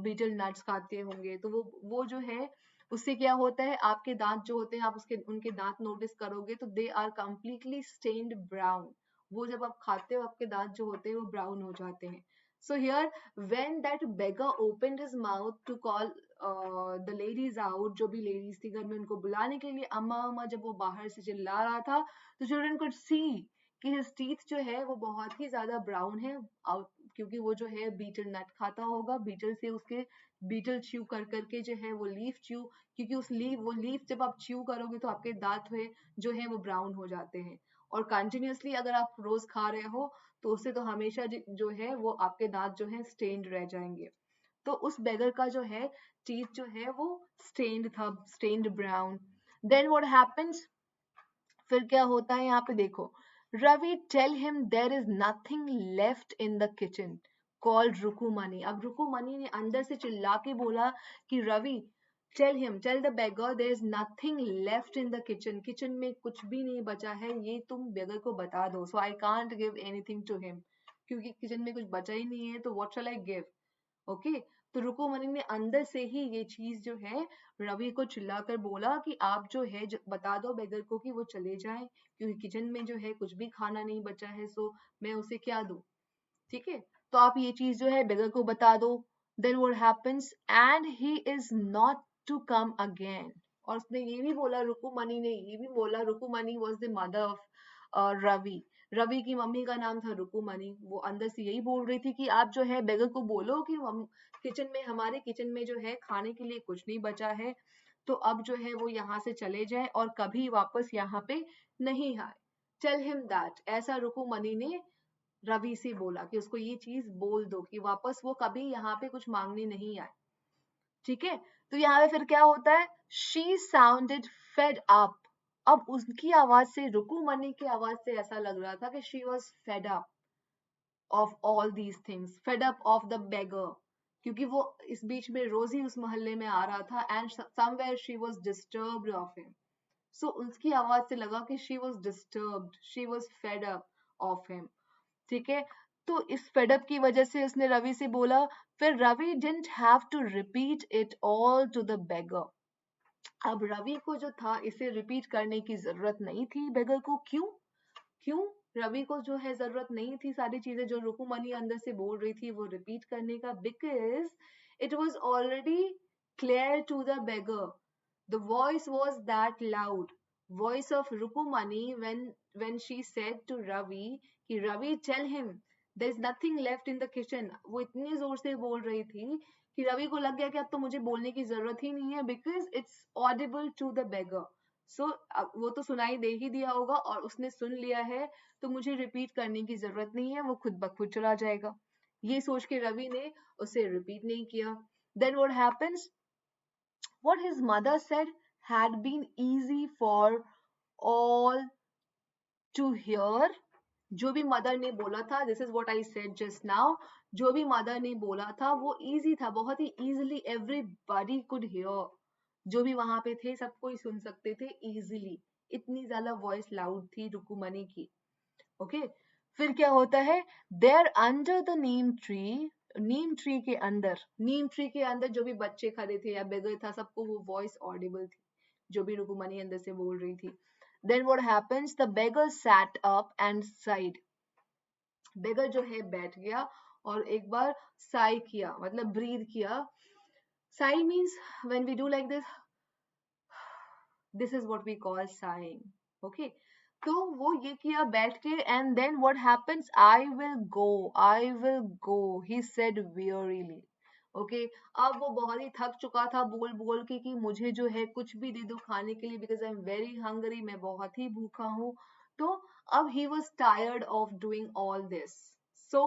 बीटल नट्स खाते होंगे. तो वो जो है, उससे क्या होता है, आपके दांत जो होते हैं, आप उसके उनके दांत नोटिस करोगे तो they are completely stained brown. वो जब आप खाते हो, आपके दांत जो होते हैं वो ब्राउन हो जाते हैं. So here when that beggar opened his mouth to call the ladies out, जो भी लेडीज थी घर में, उनको बुलाने के लिए, अम्मा अम्मा जब वो बाहर से चिल्ला रहा था, तो चिल्ड्रन कुड सी कि हिज टीथ जो है वो बहुत ही ज्यादा ब्राउन है, क्योंकि वो जो है बीटल नट खाता होगा, बीटल से उसके बीटल च्यू कर करके जो है वो लीफ च्यू, क्योंकि वो लीफ जब आप च्यू करोगे तो आपके दांत जो है वो ब्राउन हो जाते हैं. और कंटिन्यूअसली अगर आप रोज खा रहे हो तो उससे तो हमेशा जो है वो आपके दांत जो है स्टेन्ड रह जाएंगे. तो उस बेगर का जो है टीथ जो है वो स्टेन्ड था, stained brown. Then what happens, फिर क्या होता है यहाँ पे देखो. Ravi tell him there is nothing left in the kitchen called Rukumani. अब रुकुमनी ने अंदर से चिल्ला के बोला कि Ravi, tell the beggar there is nothing left in the kitchen, kitchen में कुछ भी नहीं बचा है, ये तुम बेगर को बता दो. So I can't give anything to him, क्योंकि किचन में कुछ बचा ही नहीं है, तो what shall I give. Okay, तो रुकुमनी ने अंदर से ही ये चीज जो है रवि को चिल्लाकर बोला कि आप जो है बता दो बेगर को कि वो चले जाए, क्योंकि किचन में जो है कुछ भी खाना नहीं बचा है, सो मैं उसे क्या दूं. ठीक है, तो आप ये चीज जो है बेगर को बता दो. Then what happens, and he is not to come again. और उसने ये भी बोला, रुकुमनी ने ये भी बोला, Rukmani was the mother of Ravi. Ravi की मम्मी का नाम था रुकुमनी. वो अंदर से यही बोल रही थी कि आप जो है बेगर को बोलो कि हम किचन में, हमारे किचन में जो है खाने के लिए कुछ नहीं बचा है, तो अब जो है वो यहाँ से चले जाए और कभी वापस यहाँ पे नहीं आए. टेल हिम दैट, ऐसा रुकुमनी ने रवि से बोला कि उसको ये चीज बोल दो कि वापस वो कभी यहाँ पे कुछ मांगने नहीं आए. ठीक है, तो यहाँ पे फिर क्या होता है, शी साउंडेड फेड अप. अब उसकी आवाज से, रुकुमनी की आवाज से ऐसा लग रहा था कि she was fed up of all these things, fed up of the beggar, क्योंकि वो इस बीच में रोज ही उस मोहल्ले में आ रहा था, and somewhere she was disturbed of him. So उसकी आवाज से लगा कि she was disturbed, she was fed up of him. ठीक है, तो इस फेडअप की वजह से उसने रवि से बोला. फिर Ravi didn't have to repeat it all to the beggar. अब रवि को जो था इसे रिपीट करने की जरूरत नहीं थी बेगर को. क्यों? क्यों रवि को जो है जरूरत नहीं थी सारी चीजें जो रुकुमनी अंदर से बोल रही थी वो रिपीट करने का, because it was already clear to the beggar. The voice was that loud, voice of Rukmani, when she said to Ravi कि Ravi tell him there is nothing left in the kitchen. वो इतनी जोर से बोल रही थी कि रवि को लग गया कि अब तो मुझे बोलने की जरूरत ही नहीं है, because it's audible to the beggar. So वो तो सुनाई दे ही दिया होगा और उसने सुन लिया है, तो मुझे रिपीट करने की जरूरत नहीं है, वो खुद ब खुद चला जाएगा. ये सोच के रवि ने उसे रिपीट नहीं किया. Then what happens, what his mother said had been easy for all to hear जो भी मदर ने बोला था, this is what I said just now, जो भी मदर ने बोला था वो इजी था, बहुत ही इजीली एवरीबॉडी कुड हियर, जो भी वहां पे थे सबको ही सुन सकते थे इजीली, इतनी ज्यादा वॉइस लाउड थी रुकुमनी की। ओके, फिर क्या होता है, there under the neem tree के अंदर, नीम ट्री के अंदर जो भी बच्चे खड़े थे या बेगर था, सबको वो वॉइस ऑडिबल थी, जो भी रुकुमनी अंदर से बोल रही थी। Then what happens, the beggar sat up and sighed, beggar जो है बैठ गया और एक बार साई किया, मतलब ब्रीद किया। Sigh means when we do like this is what we call sighing. Okay, तो वो ये किया बैठ के, and then what happens, I will go, he said wearily. Okay, अब वो बहुत ही थक चुका था बोल बोल के कि मुझे जो है कुछ भी दे दो खाने के लिए, because I am very hungry, मैं बहुत ही भूखा हूँ। तो अब he was tired of doing all this, so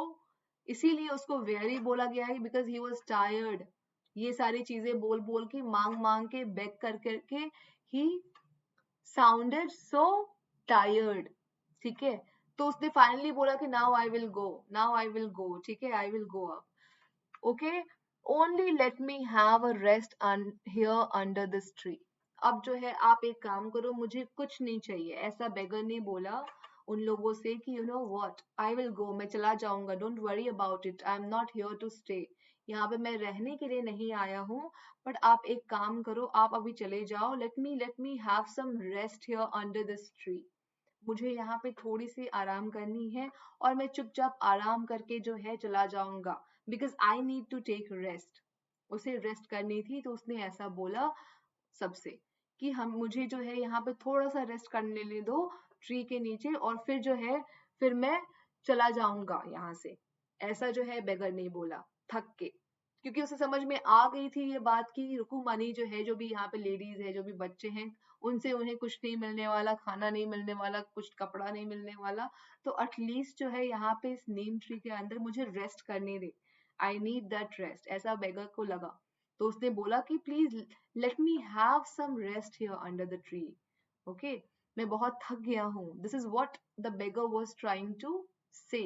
इसीलिए उसको वेरी बोला गया है, बिकॉज ही वॉज टायर्ड, ये सारी चीजें बोल बोल के, मांग मांग के, बेग कर करके, ही साउंडेड सो टायर्ड। ठीक है, तो उसने फाइनली बोला कि now I will go, now I will गो, ठीक है, I will go up. Okay, only late me have a rest here under this tree. अब जो है आप एक काम करो, मुझे कुछ नहीं चाहिए, ऐसा बेगर ने बोला उन लोगों से कि you know what, I will go, मैं चला जाऊंगा, don't worry about it, I am not here to stay, यहाँ पे मैं रहने के लिए नहीं आया हूँ, बट आप एक काम करो, आप अभी चले जाओ, let me have some rest here under this tree, मुझे यहाँ पे थोड़ी सी आराम करनी है, और मैं चुपचाप आराम करके जो है चला जाऊंगा, because I need to take rest, उसे रेस्ट करनी थी, तो उसने ऐसा बोला सबसे कि हम, मुझे जो है यहाँ पे थोड़ा सा रेस्ट करने ले दो ट्री के नीचे, और फिर जो है फिर मैं चला जाऊंगा यहाँ से, ऐसा जो है बेगर ने बोला थक के, क्योंकि उसे समझ में आ गई थी ये बात कि रुकुमनी जो है, जो भी यहाँ पे लेडीज है, जो भी बच्चे हैं, उनसे उन्हें कुछ नहीं मिलने वाला, खाना नहीं मिलने वाला, कुछ कपड़ा नहीं मिलने वाला, तो एटलीस्ट जो है यहाँ पे इस नीम ट्री के अंदर मुझे रेस्ट करने दे, आई नीड दैट रेस्ट, ऐसा बेगर को लगा। तो उसने बोला कि please let me have some rest here under the tree. Okay, मैं बहुत थक गया हूँ, this is what the beggar was trying to say.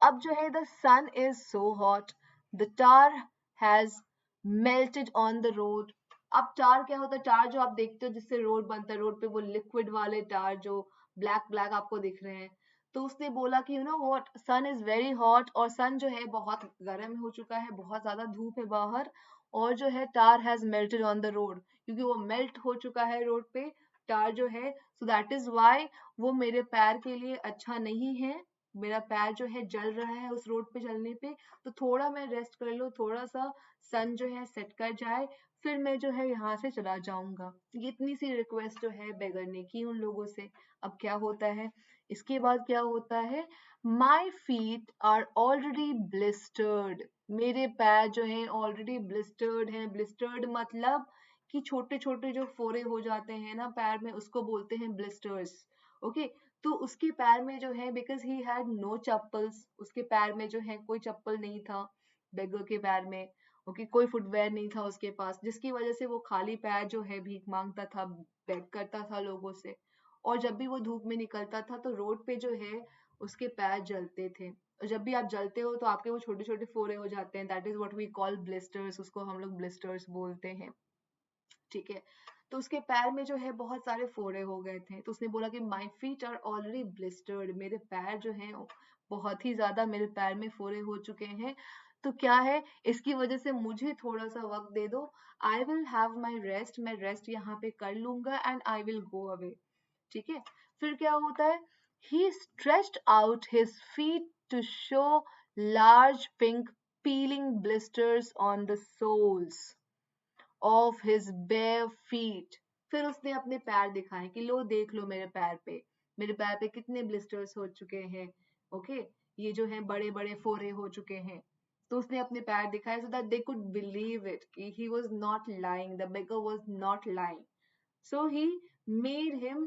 अब जो है, the sun is so hot, the tar has melted on the road. अब tar क्या होता है, टार जो आप देखते हो जिससे रोड बनता है, रोड पे वो लिक्विड वाले टार जो ब्लैक ब्लैक आपको दिख रहे हैं, तो उसने बोला कि you know what, sun is very hot, और सन जो है बहुत गर्म हो चुका है, बहुत ज्यादा धूप है बाहर, और जो है tar has melted on the road, क्योंकि वो मेल्ट हो चुका है रोड पे टार जो है, सो दैट इज वाई वो मेरे पैर के लिए अच्छा नहीं है, मेरा पैर जो है जल रहा है उस रोड पे चलने पे, तो थोड़ा मैं रेस्ट कर लूँ, थोड़ा सा सन जो है सेट कर जाए, फिर मैं जो है यहाँ से चला जाऊंगा। ये इतनी सी रिक्वेस्ट जो है बेगर ने की उन लोगों से। अब क्या होता है, इसके बाद क्या होता है, my feet are already blistered, मेरे पैर जो हैं ऑलरेडी ब्लिस्टर्ड हैं, ब्लिस्टर्ड मतलब कि छोटे छोटे जो फोरे हो जाते हैं ना पैर में, उसको बोलते हैं ब्लिस्टर्स। ओके, तो उसके पैर में जो है, because he had no chappals, उसके पैर में जो है कोई चप्पल नहीं था बेगर के पैर में। ओके, कोई फुटवेयर नहीं था उसके पास, जिसकी वजह से वो खाली पैर जो है भीख मांगता था, बेग करता था लोगों से, और जब भी वो धूप में निकलता था तो रोड पे जो है उसके पैर जलते थे, और जब भी आप जलते हो तो आपके वो छोटे छोटे फोरे हो जाते हैं, that is what we call blisters, उसको हम लोग ब्लिस्टर्स बोलते हैं। ठीक है, तो उसके पैर में जो है बहुत सारे फोड़े हो गए थे, तो उसने बोला कि my feet are already blistered, मेरे पैर जो हैं बहुत ही ज्यादा मेरे पैर में फोड़े हो चुके हैं, तो क्या है, इसकी वजह से मुझे थोड़ा सा वक्त दे दो, I will have my rest, मैं रेस्ट यहाँ पे कर लूंगा, and I will go away. ठीक है, फिर क्या होता है, ही stretched out his feet to show large pink peeling blisters on the soles of his bare feet। फिर उसने अपने पैर दिखाए कि लो देख लो मेरे पैर पे कितने ब्लिस्टर्स हो चुके हैं। ओके, ये जो है बड़े बड़े फोरे हो चुके हैं, तो उसने अपने पैर दिखाए, so that they could believe it कि he was not lying, the beggar was not lying, so he made him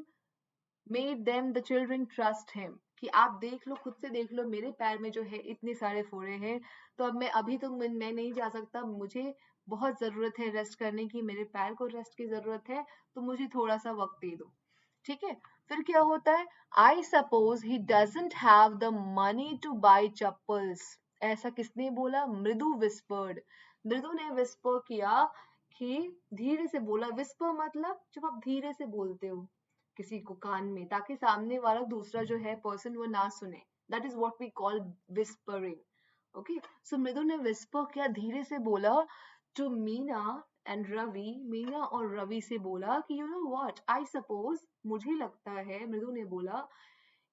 made them the children trust him कि आप देख लो, खुद से देख लो, मेरे पैर में जो है इतने सारे फोड़े हैं, तो अब मैं अभी तो मैं नहीं जा सकता, मुझे बहुत जरूरत है रेस्ट करने की, मेरे पैर को रेस्ट की जरूरत है, तो मुझे थोड़ा सा वक्त दे दो। ठीक है, फिर क्या होता है, I suppose he doesn't have the money two by chappals. ऐसा किसने बोला, मृदु विस्पर्ड। मृदु ने विस्पर किया, कि धीरे से बोला। विस्पर मतलब जब आप धीरे से बोलते हो किसी को कान में, ताकि सामने वाला दूसरा जो है पर्सन वो ना सुने, that is what we call whispering. Okay, so Mridu ने विस्पर किया, धीरे से बोला टू मीना एंड रवि। मीना और रवि से बोला कि you know what, I suppose, मुझे लगता है, मृदु ने बोला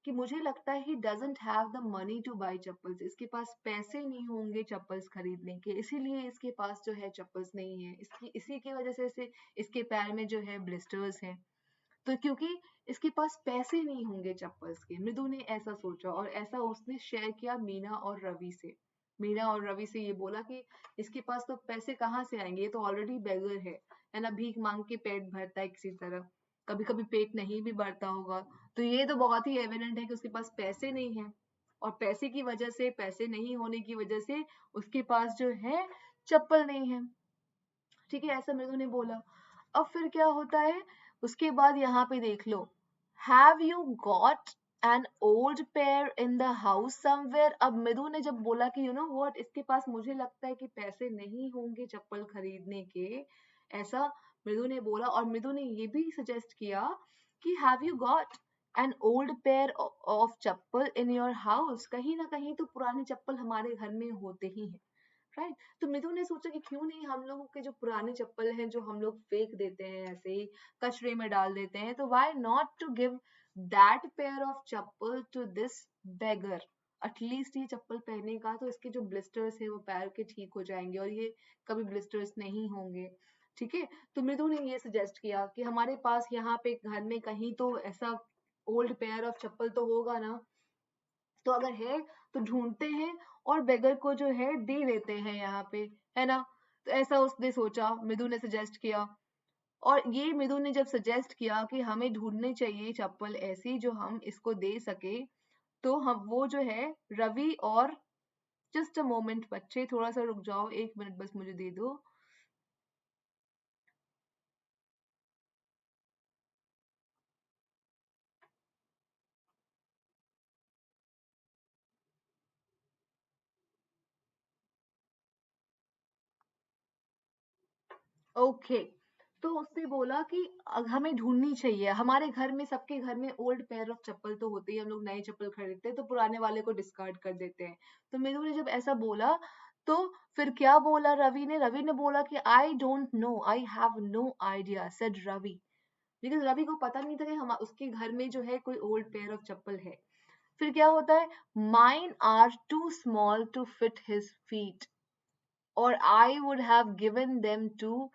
कि मुझे लगता है he doesn't have the money two by chappals, इसके पास पैसे नहीं होंगे चप्पल्स खरीदने के, इसीलिए इसके पास जो है चप्पल्स नहीं है, इसकी इसी की वजह से इसके पैर में जो है ब्लिस्टर्स हैं। तो क्योंकि इसके पास पैसे नहीं होंगे चप्पल्स के, मृदु ने ऐसा सोचा और ऐसा उसने शेयर किया मीना और रवि से। मीना और रवि से ये बोला कि इसके पास तो पैसे कहाँ से आएंगे, ये तो ऑलरेडी बेगर है ना, भीख मांग के पेट भरता है किसी तरह, कभी कभी पेट नहीं भी भरता होगा, तो ये तो बहुत ही एविडेंट है कि उसके पास पैसे नहीं है, और पैसे की वजह से, पैसे नहीं होने की वजह से उसके पास जो है चप्पल नहीं है। ठीक है, ऐसा मृदु ने बोला। अब फिर क्या होता है, उसके बाद यहाँ पे देख लो, have you got an old pair in the house somewhere. अब मृदु ने जब बोला कि यू नो व्हाट, इसके पास मुझे लगता है कि पैसे नहीं होंगे चप्पल खरीदने के, ऐसा मृदु ने बोला। और मृदु ने ये भी सजेस्ट किया कि have you got an old pair of chappal in your house, कहीं ना कहीं तो पुराने चप्पल हमारे घर में होते ही हैं, राइट। तो मिथु ने सोचा कि क्यों नहीं हम लोगों के जो पुराने चप्पल हैं जो हम लोग फेंक देते हैं ऐसे ही, कचरे में डाल देते हैं, तो why not to give that pair of chappal to this beggar. At least ये चप्पल पहनेगा तो इसके जो ब्लिस्टर्स है वो पैर के ठीक हो जाएंगे और ये कभी ब्लिस्टर्स नहीं होंगे। ठीक है, तो मृदु ने ये सजेस्ट किया कि हमारे पास यहाँ पे घर में कहीं तो ऐसा ओल्ड पेयर ऑफ चप्पल तो होगा ना, तो अगर है तो ढूंढते हैं और बेगर को जो है दे देते हैं यहाँ पे, है ना। तो ऐसा उसने सोचा, मृदु ने सजेस्ट किया। और ये मृदु ने जब सजेस्ट किया कि हमें ढूंढनी चाहिए चप्पल ऐसी जो हम इसको दे सके, तो हम वो जो है रवि और, जस्ट अ मोमेंट बच्चे, थोड़ा सा रुक जाओ, 1 मिनट बस मुझे दे दो। ओके, तो उसने बोला कि हमें ढूंढनी चाहिए, हमारे घर में, सबके घर में ओल्ड पेयर ऑफ चप्पल तो होते ही, हम लोग नए चप्पल खरीदते हैं तो पुराने वाले को डिस्कार्ड कर देते हैं। तो मेनू ने जब ऐसा बोला, तो फिर क्या बोला रवि ने बोला कि I don't know, I have no idea, said Ravi. Because Ravi को पता नहीं था कि हम उसके घर में जो है कोई ओल्ड पेयर ऑफ चप्पल है। फिर क्या होता है, mine are too small to fit his feet और I would have given them to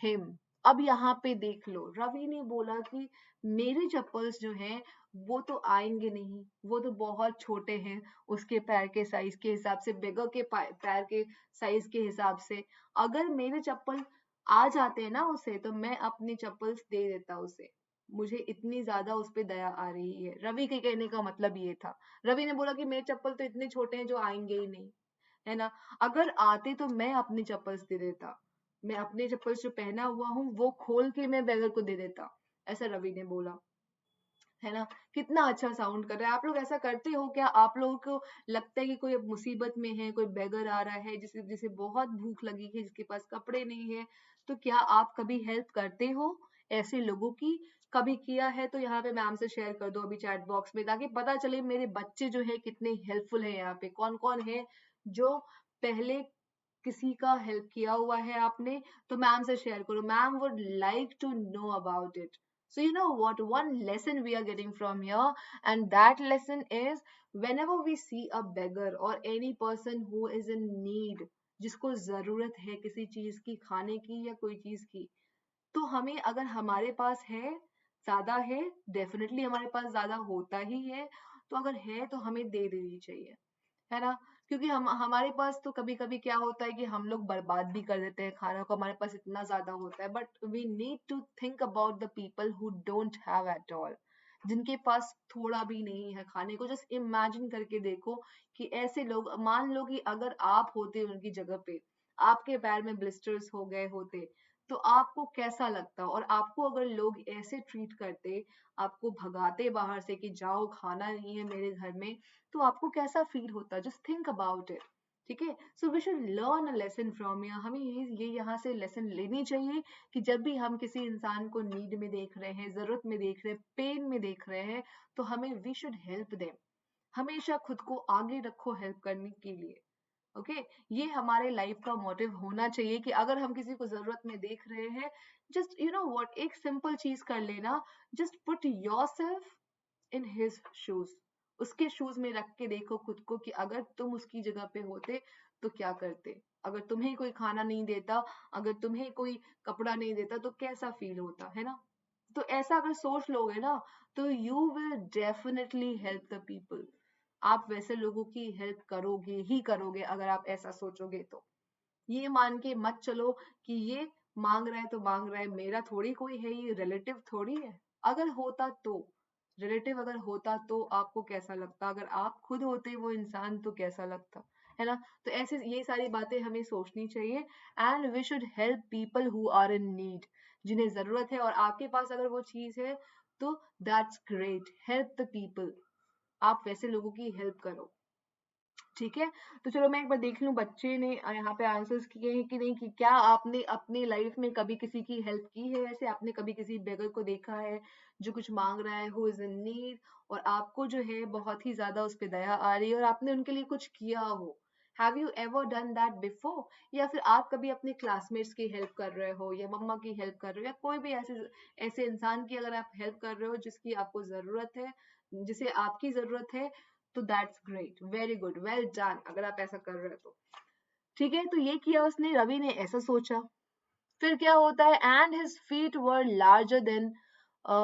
him. अब यहाँ पे देख लो, रवि ने बोला कि मेरे चप्पल्स जो हैं वो तो आएंगे नहीं, वो तो बहुत छोटे हैं उसके पैर के साइज के हिसाब से, बेगर के पैर के साइज के हिसाब से। अगर मेरे चप्पल आ जाते हैं ना उसे, तो मैं अपनी चप्पल्स दे देता उसे, मुझे इतनी ज्यादा उस पे दया आ रही है। रवि के कहने का मतलब ये था, रवि ने बोला कि मेरे चप्पल तो इतने छोटे हैं जो आएंगे ही नहीं, है ना। अगर आते तो मैं अपनी चप्पल्स दे देता, मैं अपने चप्पल्स जो पहना हुआ हूँ वो खोल के मैं बेगर को दे देता, ऐसा रवि ने बोला, है ना। कितना अच्छा साउंड कर रहा है। आप लोग ऐसा करते हो क्या, आप लोगों को लगता है कि कोई मुसीबत में है, कोई बेगर आ रहा है जिसे जिसे बहुत भूख लगी है, जिसके पास कपड़े नहीं है, तो क्या आप कभी हेल्प करते हो ऐसे लोगों की? कभी किया है तो यहाँ पे मैम से शेयर कर दो अभी चैट बॉक्स में, ताकि पता चले मेरे बच्चे जो है कितने हेल्पफुल है। यहाँ पे कौन कौन है जो पहले किसी का हेल्प किया हुआ है आपने, तो मैम से शेयर करो, ma'am would like to know about it. So you know what? One lesson we are getting from here, and that lesson is whenever we see a beggar or any person who is in need, जिसको जरूरत है किसी चीज की, खाने की या कोई चीज की, तो हमें, अगर हमारे पास है, ज्यादा है, डेफिनेटली हमारे पास ज्यादा होता ही है, तो अगर है तो हमें दे देनी चाहिए, है ना। क्योंकि हम, हमारे पास तो कभी कभी क्या होता है कि हम लोग बर्बाद भी कर देते हैं खाना को, हमारे पास इतना ज्यादा होता है, but we need to think about the people who don't have at all, जिनके पास थोड़ा भी नहीं है खाने को। जस्ट इमेजिन करके देखो कि ऐसे लोग, मान लो कि अगर आप होते उनकी जगह पे, आपके पैर में ब्लिस्टर्स हो गए होते, तो आपको कैसा लगता? और आपको अगर लोग ऐसे ट्रीट करते, आपको भगाते बाहर से कि जाओ, खाना नहीं है मेरे घर में, तो आपको कैसा फील होता? Just think about it. ठीक है, so we should learn a lesson from here. हमें ये यहाँ से लेसन लेनी चाहिए कि जब भी हम किसी इंसान को नीड में देख रहे हैं, जरूरत में देख रहे हैं, पेन में देख रहे हैं, तो हमें वी शुड हेल्प देम। हमेशा खुद को आगे रखो हेल्प करने के लिए। ओके, ये हमारे लाइफ का मोटिव होना चाहिए कि अगर हम किसी को जरूरत में देख रहे हैं, जस्ट यू नो व्हाट, एक सिंपल चीज कर लेना, just put yourself in his shoes. उसके शूज में रख के देखो खुद को कि अगर तुम उसकी जगह पे होते तो क्या करते। अगर तुम्हें कोई खाना नहीं देता, अगर तुम्हें कोई कपड़ा नहीं देता, तो कैसा फील होता है ना। तो ऐसा अगर सोच लोगे ना, तो you will definitely help the people. आप वैसे लोगों की हेल्प करोगे ही करोगे अगर आप ऐसा सोचोगे तो। ये मान के मत चलो कि ये मांग रहा है तो मांग रहा है, मेरा थोड़ी कोई है, ये रिलेटिव थोड़ी है। अगर होता तो, रिलेटिव अगर होता तो आपको कैसा लगता? अगर आप खुद होते वो इंसान तो कैसा लगता, है ना। तो ऐसे ये सारी बातें हमें सोचनी चाहिए। And we should help people who are in need, जिन्हें जरूरत है, और आपके पास अगर वो चीज है तो that's great, help the people. आप वैसे लोगों की हेल्प करो। ठीक है, तो चलो मैं एक बार देख लूं बच्चे ने यहाँ पे आंसर्स किए हैं कि नहीं, कि क्या आपने अपनी लाइफ में कभी किसी की हेल्प की है? वैसे आपने कभी किसी बेगर को देखा है जो कुछ मांग रहा है, हु इज इन नीड, और आपको जो है बहुत ही ज्यादा उस पर दया आ रही है और आपने उनके लिए कुछ किया हो? Have you ever done that before? या फिर आप कभी अपने क्लासमेट्स की हेल्प कर रहे हो, या मम्मा की हेल्प कर रहे हो, या कोई भी ऐसे ऐसे इंसान की अगर आप हेल्प कर रहे हो जिसकी आपको जरूरत है, जिसे आपकी जरूरत है, तो that's great, very good, well done, अगर आप ऐसा कर रहे हो तो। ठीक है, तो ये किया उसने, रवि ने ऐसा सोचा। फिर क्या होता है, and his feet were larger than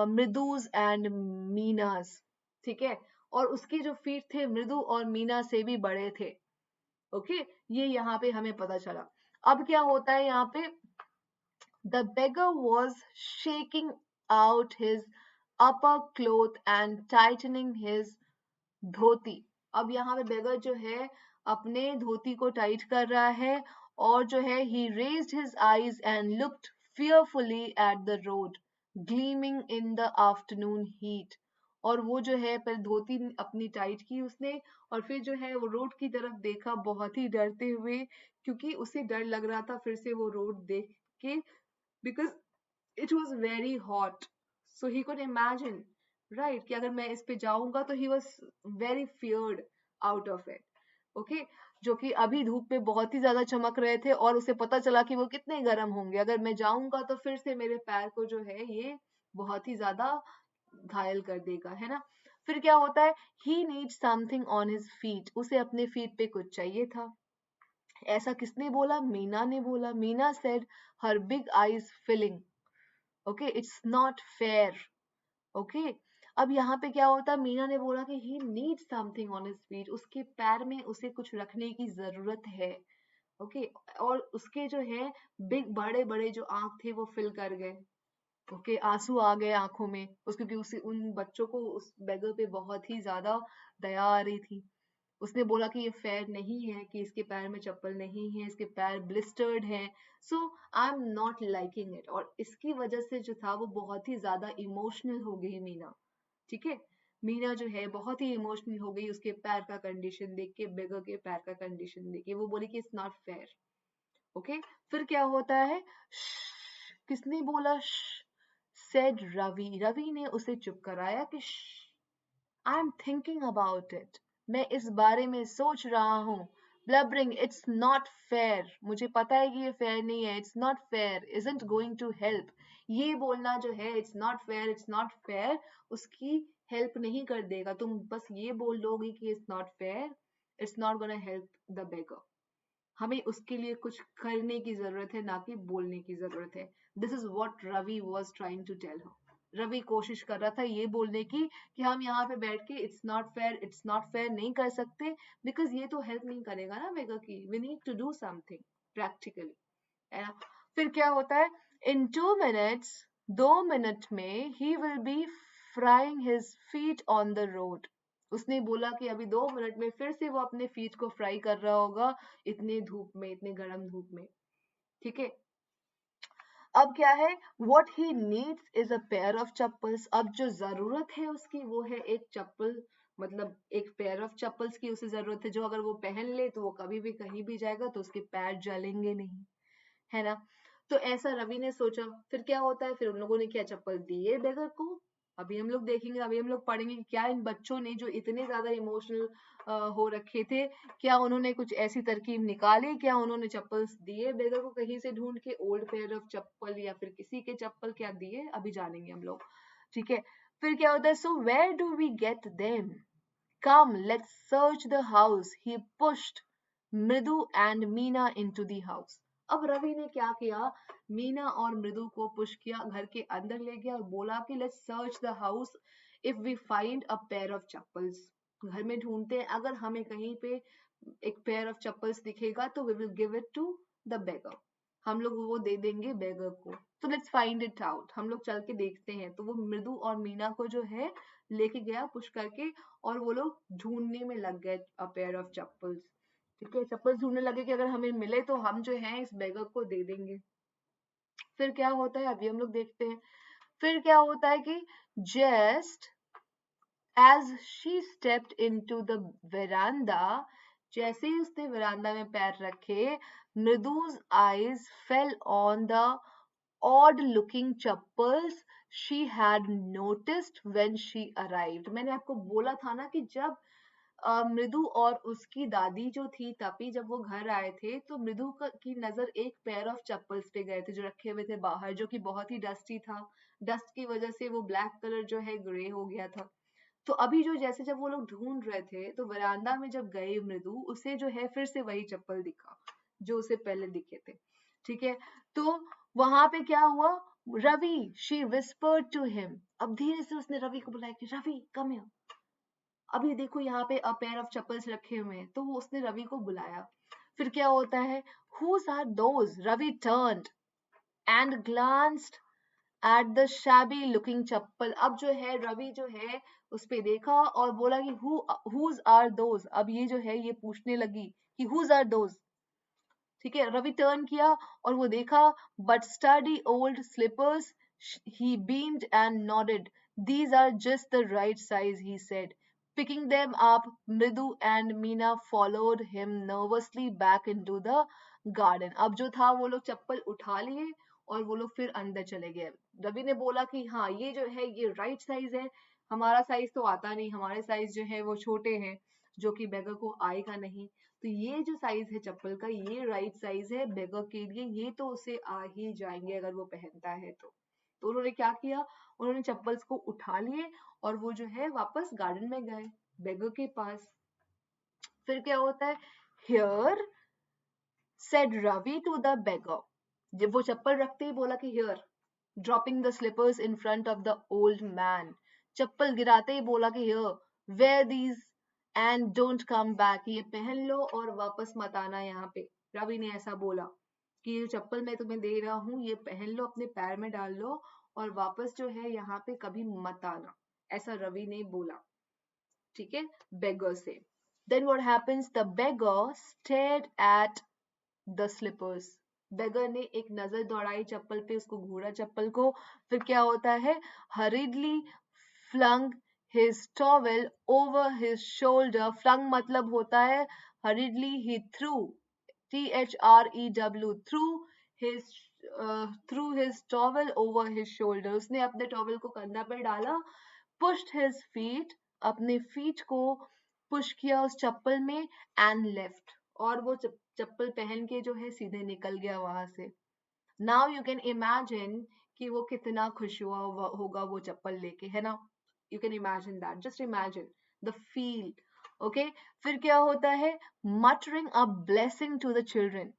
Mridu's and Meena's. ठीक है, और उसके जो फीट थे मृदु और मीना से भी बड़े थे। ओके, ये यहाँ पे हमें पता चला। अब क्या होता है यहाँ पे, the beggar was shaking out his upper cloth and tightening his धोती। अब यहाँ पे बेगर जो है अपने धोती को टाइट कर रहा है, और जो है he raised his eyes and looked fearfully at the road gleaming in the afternoon heat। और वो जो है पहले धोती अपनी टाइट की उसने, और फिर जो है वो रोड की तरफ देखा बहुत ही डरते हुए, क्योंकि उसे डर लग रहा था फिर से वो रोड देख के, because it was very hot, so he could imagine, right, कि अगर मैं इस पे जाऊंगा तो he was very feared out of it। Okay, जो कि अभी धूप में बहुत ही ज्यादा चमक रहे थे, और उसे पता चला कि वो कितने गर्म होंगे, अगर मैं जाऊंगा तो फिर से मेरे पैर को जो है ये बहुत ही ज्यादा घायल कर देगा, है ना। फिर क्या होता है, he needs something on his feet, उसे अपने फीट पे कुछ चाहिए था। ऐसा किसने बोला? मीना ने बोला। Meena said, her big eyes filling, okay, it's not fair. Okay, अब यहाँ पे क्या होता है, मीना ने बोला कि he need something on his feet, उसके पैर में उसे कुछ रखने की जरूरत है। ओके, और उसके जो है बिग, बड़े बड़े जो आंख थे वो फिल कर गए। ओके, आंसू आ गए आंखों में उस, क्योंकि उसे उन बच्चों को उस बेगर पे बहुत ही ज्यादा दया आ रही थी। उसने बोला कि ये फेयर नहीं है कि इसके पैर में चप्पल नहीं है, इसके पैर ब्लिस्टर्ड हैं, so I am not liking it. और इसकी वजह से जो था वो बहुत ही ज्यादा इमोशनल हो गई मीना। ठीक है, मीना जो है बहुत ही इमोशनल हो गई उसके पैर का कंडीशन देख के, बेगर के पैर का कंडीशन देख के। वो बोली कि इट्स नॉट फेयर। ओके, फिर क्या होता है, किसने बोला? सेड रवि, रवि ने उसे चुप कराया कि I am thinking about it, मैं इस बारे में सोच रहा हूँ। ब्लबरिंग, इट्स नॉट फेयर, मुझे पता है कि ये फेयर नहीं है, it's not fair, isn't going to help. ये बोलना जो है it's not fair, it's not fair, उसकी हेल्प नहीं कर देगा। तुम बस ये बोल लोगे कि it's not fair, it's not gonna help the beggar. हमें उसके लिए कुछ करने की जरूरत है, ना कि बोलने की जरूरत है। This is what Ravi was trying to tell her. Ravi कोशिश कर रहा था ये बोलने की कि हम यहाँ पे बैठ के it's not fair, it's not fair नहीं कर सकते, बिकॉज ये तो हेल्प नहीं करेगा ना बेगर की। We need to do something practically, है ना। फिर क्या होता है, इन 2 मिनट्स, 2 मिनट में he will be frying his feet on the road. उसने बोला कि अभी 2 मिनट में फिर से वो अपने फीट को फ्राई कर रहा होगा, इतने धूप में, इतने गर्म धूप में। ठीक है, अब क्या है, what he needs is a pair of chappals. अब जो जरूरत है उसकी वो है एक चप्पल, मतलब एक पेयर ऑफ चप्पल्स की उसे जरूरत है, जो अगर वो पहन ले तो वो कभी भी कहीं भी जाएगा तो उसके पैर जलेंगे नहीं, है ना। तो ऐसा रवि ने सोचा। फिर क्या होता है, फिर उन लोगों ने क्या चप्पल दिए बेगर को। अभी हम लोग देखेंगे, अभी हम लोग पढ़ेंगे कि क्या इन बच्चों ने जो इतने ज्यादा इमोशनल हो रखे थे, क्या उन्होंने कुछ ऐसी तरकीब निकाली, क्या उन्होंने चप्पल्स दिए बेगर को कहीं से ढूंढ के, ओल्ड पेयर ऑफ चप्पल या फिर किसी के चप्पल क्या दिए, अभी जानेंगे हम लोग। ठीक है, फिर क्या होता है, so where do we get them, come let's search the house, he pushed Mridu and Meena into the house। अब रवि ने क्या किया, मीना और मृदु को पुश किया, घर के अंदर ले गया और बोला कि let's search the house, if we find a pair of chappals, घर में ढूंढते हैं, अगर हमें कहीं पे एक पेयर ऑफ चप्पल्स दिखेगा तो we will give it to the beggar, हम लोग वो दे देंगे बेगर को। तो लेट्स फाइंड इट आउट, हम लोग चल के देखते हैं। तो वो मृदु और मीना को जो है लेके गया पुश करके, और वो लोग ढूंढने में लग गए अ पेयर ऑफ चप्पल्स। ठीक है, चप्पल ढूंढने लगे कि अगर हमें मिले तो हम जो है इस बेगर को दे देंगे। फिर क्या होता है अभी हम लोग देखते हैं। फिर क्या होता है कि just as she stepped into the veranda, जैसे ही उसने वेरांडा में पैर रखे, मृदु's eyes fell on the odd looking chappals she had noticed when she arrived। मैंने आपको बोला था ना कि जब मृदु और उसकी दादी जो थी तपी, जब वो घर आए थे तो मृदु की नजर एक पेयर ऑफ चप्पल्स पे गए थे जो रखे हुए थे बाहर, जो कि बहुत ही डस्टी था। डस्ट की वजह से वो ब्लैक कलर जो है ग्रे हो गया था। तो अभी जो जैसे जब वो लोग ढूंढ रहे थे तो वरांडा में जब गए मृदु, उसे जो है फिर से वही चप्पल दिखा जो उसे पहले दिखे थे। ठीक है, तो वहां पे क्या हुआ, Ravi, she whispered to him, अब धीरे से उसने रवि को बुलाया कि रवि कम हियर, अभी देखो यहाँ पे अ पेयर ऑफ चप्पल्स रखे हुए हैं। तो वो उसने रवि को बुलाया। फिर क्या होता है, whose are those, Ravi turned and glanced at the shabby looking chappal. अब जो है रवि जो है उस पे देखा और बोला कि हुज आर दोज, अब ये जो है ये पूछने लगी कि हुज आर दोज। ठीक है, रवि टर्न किया और वो देखा, but sturdy old slippers, he beamed and nodded, these are just the right size, he said, picking them up। Mridu and Meena followed him nervously back into the garden। अब जो था वो लोग चप्पल उठा लिए और वो लोग फिर अंदर चले गए। रवि ने बोला कि हाँ ये जो है ये राइट साइज है, हमारा साइज तो आता नहीं, हमारे साइज जो है वो छोटे हैं, जो कि बेगर को आएगा नहीं। तो ये जो साइज है चप्पल का, ये राइट साइज है बेगर के लिए, ये तो उसे आ ही जाएंगे अगर वो पहनता है तो उन्होंने क्या किया, उन्होंने चप्पल्स को उठा लिए और वो जो है वापस गार्डन में गए बेगर के पास। फिर क्या होता है, here said Ravi to the beggar, जब वो चप्पल रखते ही बोला कि here, dropping the slippers in front of the old man, चप्पल गिराते ही बोला कि here wear these and don't come back, ये पहन लो और वापस मत आना यहाँ पे। रवि ने ऐसा बोला कि ये चप्पल मैं तुम्हें दे रहा हूँ, ये पहन लो, अपने पैर में डाल लो और वापस जो है यहाँ पे कभी मत आना, ऐसा रवि ने बोला। ठीक है, बेगर से। Then what happens, the beggar stared at the slippers, beggar ने एक नजर दौड़ाई चप्पल पे, उसको घूरा चप्पल को। फिर क्या होता है, hurriedly flung his towel over his shoulder, flung मतलब होता है hurriedly, he threw, THREW, threw his towel over his shoulder, उसने अपने टॉवेल को कंधा पर डाला। पुश्ड हिज फीट, अपने फीट को पुश किया उस चप्पल में, एंड लेफ्ट, और वो चप्पल पहन के जो है सीधे निकल गया वहां से। नाउ यू कैन इमेजिन कि वो कितना खुश हुआ होगा वो चप्पल लेके, है ना। You can imagine that, just imagine the feel. Okay, फिर क्या होता है, muttering a blessing to the children,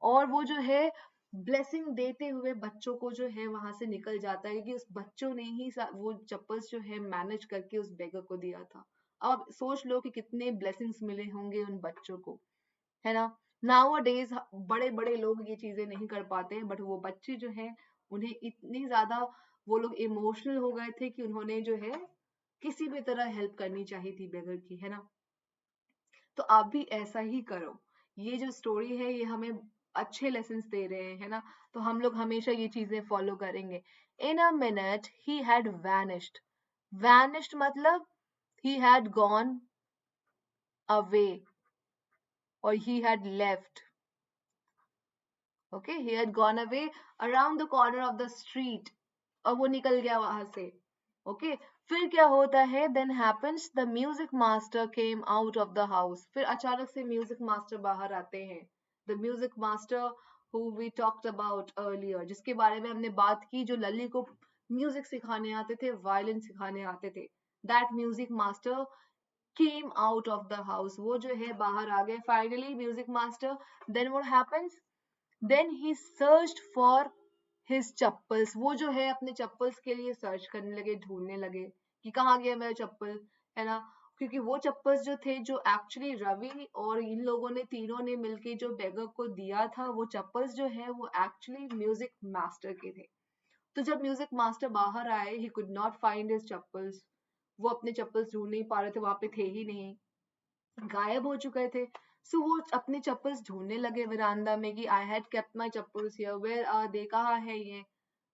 और वो जो है ब्लेसिंग देते हुए बच्चों को जो है वहां से निकल जाता है, कि उस बच्चों ने ही वो चप्पल्स जो है मैनेज करके उस बेगर को दिया था। अब सोच लो कि कितने ब्लेसिंग्स मिले होंगे उन बच्चों को, है ना। नाउ डेज बड़े बड़े लोग ये चीजें नहीं कर पाते हैं, बट वो बच्चे जो है उन्हें इतनी ज्यादा वो लोग इमोशनल हो गए थे कि उन्होंने जो है किसी भी तरह हेल्प करनी चाहिए थी बेगर की, है ना। तो आप भी ऐसा ही करो। ये जो स्टोरी है ये हमें अच्छे लेसन्स दे रहे हैं, है ना, तो हम लोग हमेशा ये चीजें फॉलो करेंगे. In a minute he had vanished. Vanished मतलब he had gone away or he had left. Okay, he had gone away around the corner of the street. और वो निकल गया वहां से. Okay, फिर क्या होता है? Then happens the music master came out of the house. फिर अचानक से म्यूजिक मास्टर बाहर आते हैं. The music master who we talked about earlier, जिसके बारे में हमने बात की, जो लली को म्यूजिक सिखाने आते थे, वायलिन सिखाने आते थे. That music master came out of the house. वो जो है बाहर आ गए. Finally music master, then what happens? Then he searched for his chappals. वो जो है अपने चप्पल्स के लिए सर्च करने लगे, ढूंढने लगे कि कहाँ गया मेरा चप्पल, है ना, क्योंकि वो चप्पल्स जो थे, जो एक्चुअली रवि और इन लोगों ने, तीनों ने मिलके जो बेगर को दिया था, वो चप्पल्स जो है वो एक्चुअली म्यूजिक मास्टर के थे. तो जब म्यूजिक मास्टर बाहर आए, ही could not find his chappals. वो अपने चप्पल्स ढूंढ नहीं पा रहे थे, वहां पे थे ही नहीं, गायब हो चुके थे. सो वो अपने चप्पल्स ढूंढने लगे वरांदा में कि I had kept my chappals here, where are they, कहाँ है ये,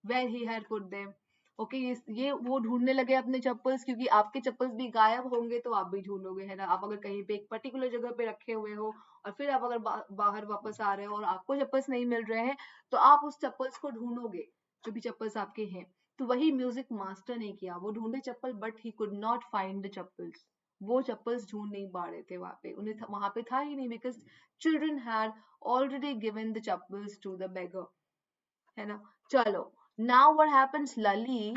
where he had put them. Okay, ये वो ढूंढने लगे अपने चप्पल्स, क्योंकि आपके चप्पल्स भी गायब होंगे तो आप भी ढूंढोगे, है ना. आप अगर कहीं पे एक पर्टिकुलर जगह पे रखे हुए हो और फिर आप अगर बाहर वापस आ रहे हो और आपको चप्पल्स नहीं मिल रहे हैं, तो आप उस चप्पल्स को ढूंढोगे, जो भी चप्पल्स आपके हैं. तो वही म्यूजिक मास्टर ने किया. वो ढूंढे चप्पल, but he could not find the chappals. वो चप्पल्स ढूंढ नहीं पा रहे थे वहां पे, उन्हें वहां पे था ही नहीं, because children had already given the chappals to the beggar, है ना. चलो, now what happens, Lalli,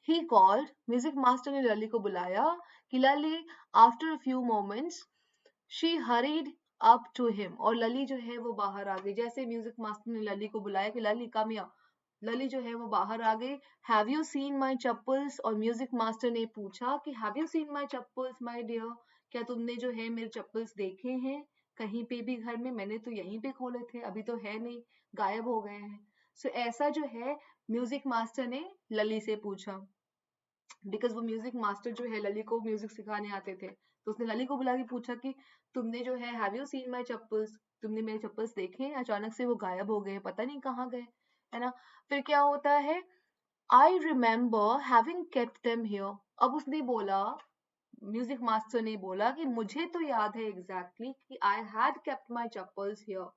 he called, music master ने लली को बुलाया कि Lalli, after a few moments she hurried up to him. और लली जो है वो बाहर आ गई. जैसे म्यूजिक मास्टर ने लली को बुलाया कि लली कम हियर, लली जो है वो बाहर आ गई. Have you seen my chappals. और म्यूजिक मास्टर ने पूछा कि have you seen my chappals my dear, क्या तुमने जो है मेरे चप्पल्स देखे हैं कहीं पे भी घर में? मैंने तो यहीं पे खोले थे, अभी तो है नहीं, गायब हो गए हैं. सो ऐसा जो है म्यूजिक मास्टर ने लली से पूछा, बिकॉज वो म्यूजिक मास्टर जो है लली को म्यूजिक सिखाने आते थे. तो उसने लली को बुला के पूछा कि तुमने जो है, have you seen my chappals, तुमने मेरे चप्पल्स देखे हैं? अचानक से वो गायब हो गए, पता नहीं कहाँ गए, है ना. फिर क्या होता है, I remember having kept them here. अब उसने बोला, म्यूजिक मास्टर ने बोला कि मुझे तो याद है एग्जैक्टली कि I had kept my chappals here,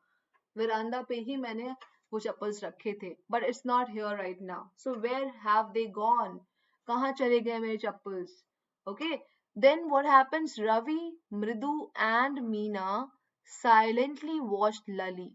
वेरांडा पे ही मैंने वो चप्पल्स रखे थे, but it's not here right now. So where have they gone, कहाँ चले गए मेरे chappals. Okay, then what happens, Ravi, Mridu and Meena silently watched लली.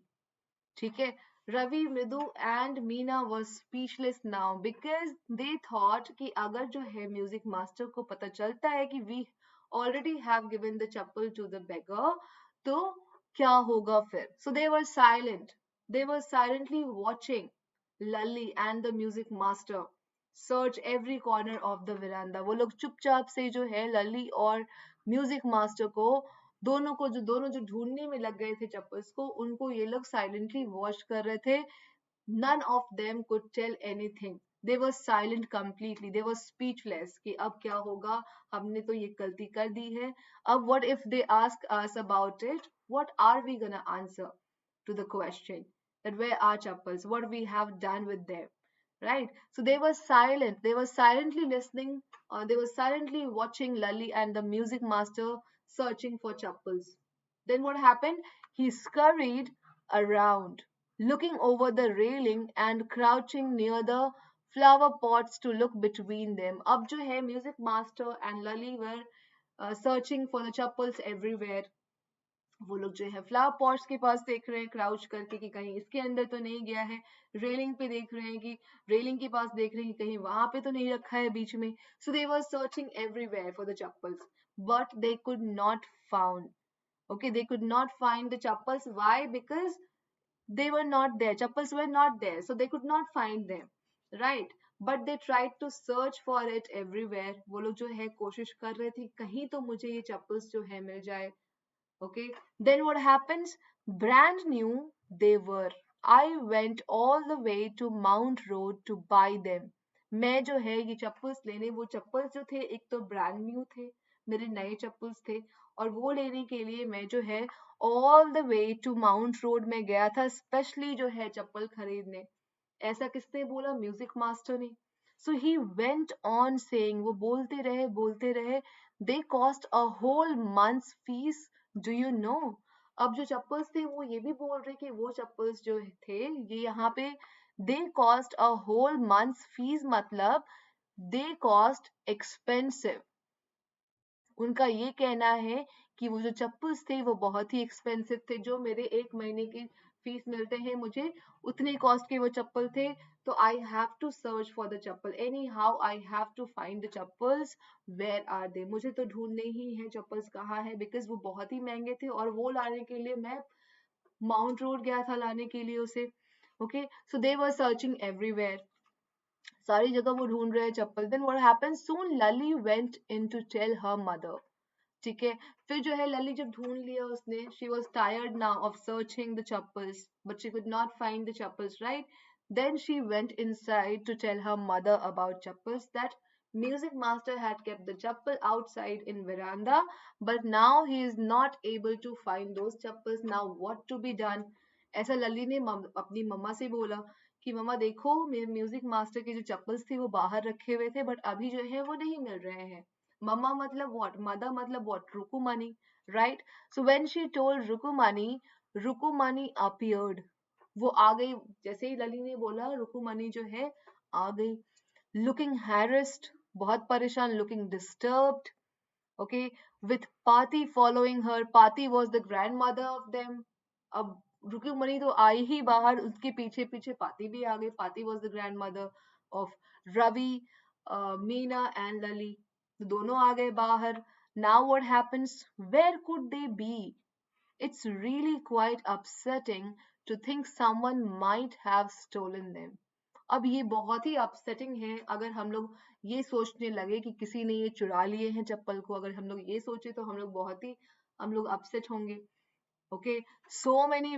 ठीक है, Ravi, Mridu and Meena were speechless now, because they thought कि अगर जो है म्यूजिक मास्टर को पता चलता है कि we already have given the chappal to the beggar, तो क्या होगा फिर. So they were silent, they were silently watching Lalli and the music master search every corner of the veranda. वो लोग चुपचाप से जो है लली और म्यूजिक मास्टर को, दोनों जो ढूंढने में लग गए थे चप्पल्स को, उनको ये लोग साइलेंटली वॉच कर रहे थे. none of them could tell anything. they were silent completely, they were speechless कि अब क्या होगा, हमने तो ये गलती कर दी है. अब what if they ask us about it, what are we gonna answer to the question that where are chappals, what we have done with them, right? So they were silent, they were silently listening, they were silently watching Lali and the music master searching for chappals. Then what happened, he scurried around, looking over the railing and crouching near the flower pots to look between them. अब जो है music master and Lali were searching for the chappals everywhere. वो लोग जो है flower pots के पास देख रहे हैं क्राउच करके कि कहीं इसके अंदर तो नहीं गया है. रेलिंग पे देख रहे हैं कि रेलिंग के पास देख रहे हैं कि कहीं वहां पे तो नहीं रखा है बीच में. So they were searching everywhere for the chappals, but they could not found. Okay, they could not find the chappals. Why? Because they were not there, chappals were not there, so they could not find them, right? But they tried to search for it everywhere. वो लोग जो है कोशिश कर रहे थे कहीं तो मुझे ये चप्पल्स जो है मिल जाए. Okay, then what happens, brand new they were. I went all the way to Mount Road to buy them. मैं जो है ये चप्पल्स लेने, वो चप्पल्स जो थे एक तो ब्रांड न्यू थे, मेरे नए चप्पल्स थे, और वो लेने के लिए मैं जो है all the way to Mount Road में गया था, स्पेशली जो है चप्पल खरीदने। ऐसा किसने बोला? म्यूजिक मास्टर ने। So he went on saying, वो बोलते रहे, they cost a whole month's fees, do you know. अब जो चप्पल्स थे वो ये भी बोल रहे कि वो चप्पल्स जो थे ये यहाँ पे they cost a whole month's fees, मतलब दे कॉस्ट एक्सपेंसिव। उनका ये कहना है कि वो जो चप्पल्स थे वो बहुत ही एक्सपेंसिव थे, जो मेरे एक महीने की फीस मिलते हैं मुझे उतने कॉस्ट के वो चप्पल थे। तो I have to search for the chappal, anyhow I have to find the chappals, where are they, मुझे तो ढूंढने ही है चप्पल्स कहाँ है, बिकॉज वो बहुत ही महंगे थे और वो लाने के लिए मैं माउंट रोड गया था लाने के लिए उसे। Okay, so they were searching everywhere, सारी जगह वो ढूंढ रहे हैं चप्पल। Then what happened, soon Lalli went in to tell her mother. ठीक है, फिर जो है लली जब ढूंढ लिया उसने, she was tired now of searching the chappals but she could not find the chappals, right. Then she went inside to tell her mother about chappals, that music master had kept the chappal outside in veranda, but now he is not able to find those chappals. Now what to be done? ऐसा लली ने अपनी मम्मा से बोला कि मम्मा देखो, मेरे music master के जो चप्पल्स थे वो बाहर रखे हुए थे, बट अभी जो है वो नहीं मिल रहे हैं। मम्मा मतलब what, mother मतलब what, रुकुमनी, right? So when she told रुकुमनी, रुकुमनी appeared, वो आ गई। जैसे ही लली ने बोला रुकुमनी जो है आ गई, looking harassed, बहुत परेशान, looking disturbed, okay, with Pati following her. Pati was the grandmother of them. अब रुक्मिणी तो आई ही बाहर, उसके पीछे पीछे पाती भी आ गई। पाती was the grandmother of Ravi, Meena and Lali, तो दोनों आ गए बाहर। Now what happens? Where could they be? It's really quite upsetting to think someone might have stolen them. अब ये बहुत ही अपसेटिंग है अगर हम लोग ये सोचने लगे कि किसी ने ये चुरा लिए हैं चप्पल को। अगर हम लोग ये सोचे तो हम लोग बहुत ही हम लोग अपसेट होंगे। Okay, so many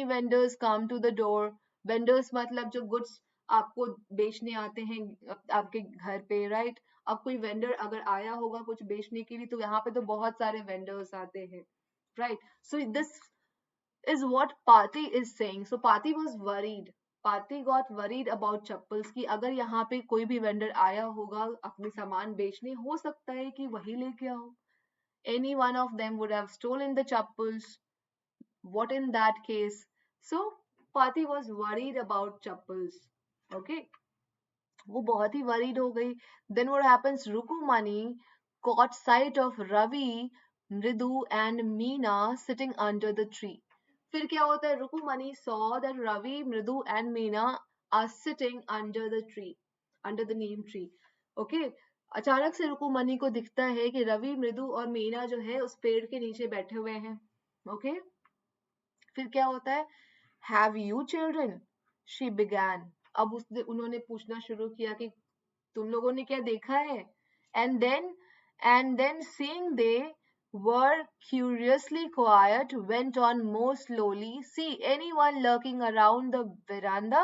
vendors come to the door. Vendors मतलब जो गुड्स आपको बेचने आते हैं आपके घर पे, राइट। अब कोई वेंडर अगर आया होगा कुछ बेचने के लिए तो यहाँ पे तो बहुत सारे वेंडर्स आते हैं, right. So this is what Pati is saying. So Pati was worried. Pati got worried about chappals की अगर यहाँ पे कोई भी वेंडर आया होगा अपने सामान बेचने, हो सकता है कि वही लेके आओ। Any one of them would have stolen the chappals. What in that case? So Pati was worried about chappals. Okay, वो बहुत ही worried हो गई। Then what happens? Rukumani caught sight of Ravi, Mridu and Meena sitting under the tree. फिर क्या होता है? Rukumani saw that Ravi, Mridu and Meena are sitting under the tree, under the neem tree. Okay, अचानक से रुकुमनी को दिखता है कि रवि, मृदु और मीना जो है उस पेड़ के नीचे बैठे हुए हैं। ओके, फिर क्या होता है? Have you children, she began. अब उन्होंने पूछना शुरू किया कि तुम लोगों ने क्या देखा है? And then seeing they were curiously quiet, went on more slowly, see anyone lurking around the veranda?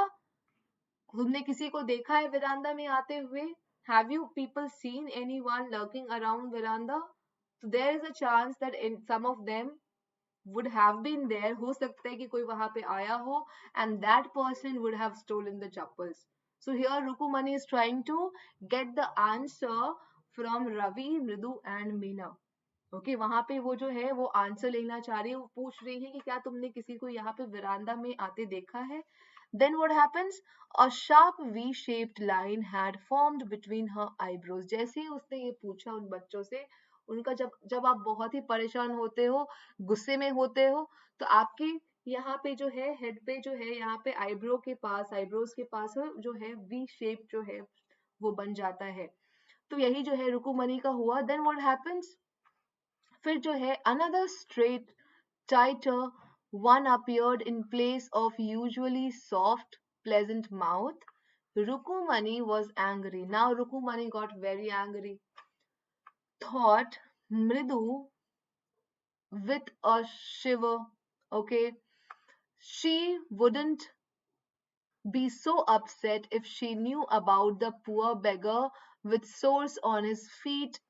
तुमने किसी को देखा है वेरांदा में आते हुए? Have you people seen anyone lurking around veranda? So there is a chance that in some of them would have been there, हो सकता है कि कोई वहां पे आया हो and that person would have stolen the chappals. So here Rukumani is trying to get the answer from Ravi, Mridu and Meena. Okay, वहां पे वो जो है वो आंसर लेना चाह रही है, वो पूछ रही है कि क्या तुमने किसी को यहाँ पे विरांदा में आते देखा है? Then what happens, a sharp V shaped line had formed between her eyebrows. जैसे ही उसने ये पूछा उन बच्चों से, उनका जब जब आप बहुत ही परेशान होते हो, गुस्से में होते हो, तो आपके यहाँ पे जो है हेड पे जो है यहाँ पे आईब्रोज के पास जो है वी शेप जो है वो बन जाता है। तो यही जो है रुकुमनी का हुआ। देन व्हाट हैपेंस, फिर जो है another straight tighter one appeared in place of usually soft pleasant mouth. Rukumani was angry. Now Rukumani got very angry. Thought Mridu with a shiver. Okay, she wouldn't be so upset if she knew about the poor beggar with sores on his feet.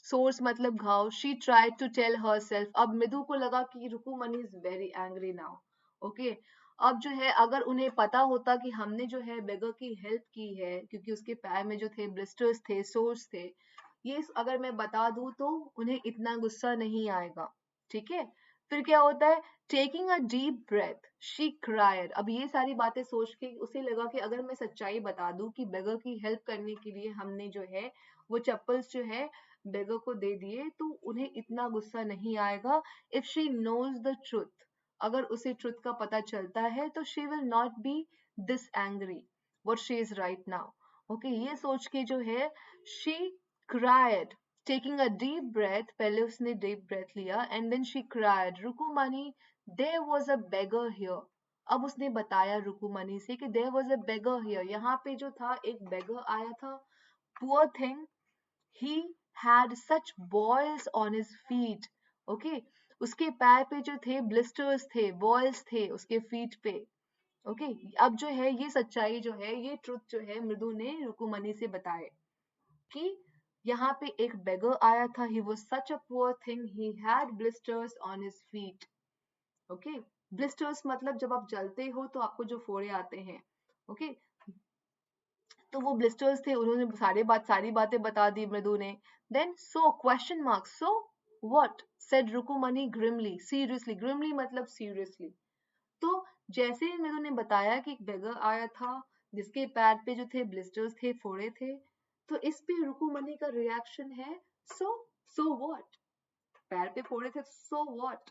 Sores मतलब घाव. She tried to tell herself. अब मृदु को लगा कि Rukmani is very angry now. Okay, अब जो है अगर उन्हें पता होता कि हमने जो है बेगर की हेल्प की है, क्योंकि उसके पैर में जो थे ब्लिस्टर्स थे, सोर्स थे, ये अगर मैं बता दूं तो उन्हें इतना गुस्सा नहीं आएगा. ठीक है, फिर क्या होता है, taking a deep breath she cried. अब ये सारी बातें सोच के उसे लगा कि अगर मैं सच्चाई बता दूं कि बेगर की हेल्प करने के लिए हमने जो है वो चप्पल्स जो है बेगर को दे दिए, तो उन्हें इतना गुस्सा नहीं आएगा. If she knows the truth, अगर उसे ट्रुथ का पता चलता है तो she will not be this angry what she is right now. Okay, ये सोच के जो है she cried, taking a deep breath, पहले उसने डीप ब्रेथ लिया and then she cried, Rukmani there was a beggar here. अब उसने बताया रुकुमनी से कि there was a beggar here, यहाँ पे जो था एक बेगर आया था. Poor thing, he had such boils on his feet. Okay, उसके पैर पे जो थे ब्लिस्टर्स थे, बॉयल्स थे उसके फीट पे. ओके, अब जो है ये सच्चाई जो है, ये ट्रुथ जो है मृदु ने रुकुमनी से बताए कि यहाँ पे एक बेगर आया था. he was such a poor thing, he had blisters on his feet. Okay, blisters मतलब जब आप जलते हो तो आपको जो फोड़े आते हैं. ओके, तो वो ब्लिस्टर्स थे. उन्होंने सारी बातें बता दी मृदु ने. Then so question mark, so what said Rukmani grimly, seriously. Grimly मतलब सीरियसली. तो जैसे ही मृदु ने बताया कि एक बेगर आया था जिसके पैर पे जो थे ब्लिस्टर्स थे, फोड़े थे, तो इस पे रुकुमनी का रिएक्शन है सो, सो व्हाट, पैर पे फोड़े थे, so what.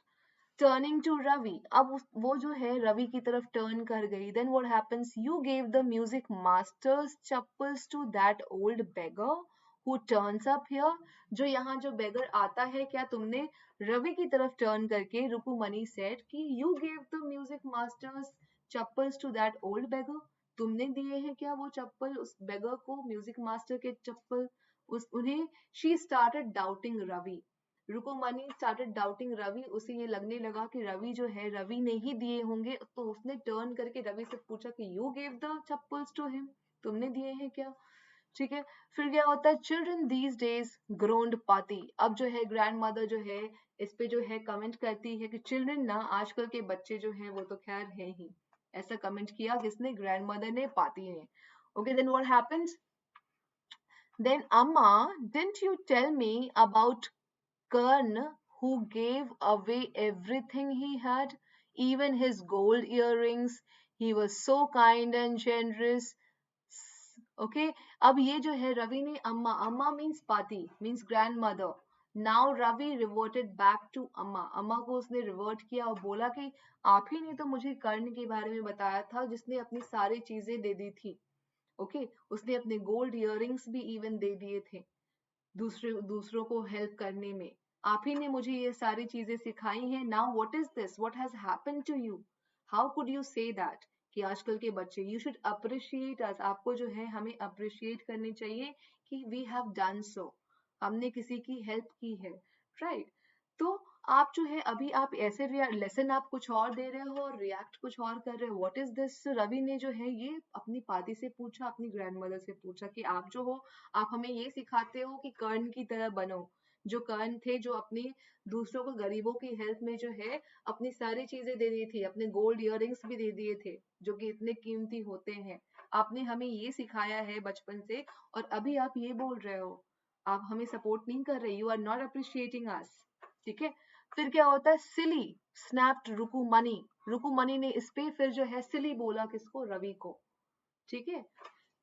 Turning to Ravi, अब वो जो है रवि की तरफ टर्न कर गई. Then what happens, you gave the music master's chappals to that old beggar who turns up here. जो यहाँ जो बेगर आता है, क्या तुमने रवि की तरफ टर्न करके, रुकुमनी सेड कि you gave the music master's chappals to that old beggar, तुमने दिए हैं क्या वो चप्पल उस बेगर को, म्यूजिक मास्टर के चप्पल उस उन्हें. She started doubting Ravi, Rukmani started doubting Ravi. उसे ये लगने लगा कि रवि जो है, रवि ने ही दिए होंगे. तो उसने टर्न करके रवि से पूछा कि you gave the chappals to him, तुमने दिए हैं क्या. ठीक है, फिर क्या होता है, चिल्ड्रन दीज डेज ग्रोन्ड पाती. अब जो है ग्रैंड मदर जो है इस पे जो है कमेंट करती है कि चिल्ड्रन ना, आजकल के बच्चे जो है वो तो खैर है ही. ऐसा कमेंट किया किसने, ग्रैंड मदर ने, पाती ने. Okay, then what happens, then Amma didn't you tell me about Kern, who gave away everything he had, even his gold earrings. He was so kind and generous. Okay, अब ये जो है रवि ने अम्मा, amma means paati, means grandmother. Now Ravi reverted back to amma, amma को उसने revert किया और बोला कि आप ही ने तो मुझे कर्ण के बारे में बताया था जिसने अपनी सारी चीजें दे दी थी. ओके, उसने अपने गोल्ड इयररिंग्स भी इवन दे दिए थे दूसरों को हेल्प करने में. आप ही ने मुझे ये सारी चीजें सिखाई हैं. Now what is this, what has happened to you, how could you say that, कि आजकल के बच्चे, यू शुड अप्रिशिएट अस, आपको जो है हमें अप्रिशिएट करनी चाहिए कि वी हैव डन सो, हमने किसी की हेल्प की है. राइट, तो आप जो है अभी आप ऐसे लेसन आप कुछ और दे रहे हो और रिएक्ट कुछ और कर रहे हो. What is this. रवि ने जो है ये अपनी पादी से पूछा, अपनी ग्रैंड मदर से पूछा कि आप जो हो, आप हमें ये सिखाते हो कि कर्ण की तरह बनो. जो कर्ण थे, जो अपने दूसरों को, गरीबों की हेल्प में जो है अपनी सारी चीजें दे दी थी, अपने गोल्ड इयररिंग्स भी दे दिए थे जो कि इतने कीमती होते हैं. आपने हमें ये सिखाया है बचपन से, और अभी आप ये बोल रहे हो, आप हमें सपोर्ट नहीं कर रहे, यू आर नॉट अप्रिशिएटिंग अस. ठीक है, फिर क्या होता है, सिली स्नैप्ड रुकुमनी. रुकुमनी ने इस पे फिर जो है सिली बोला, किसको, रवि को. ठीक है,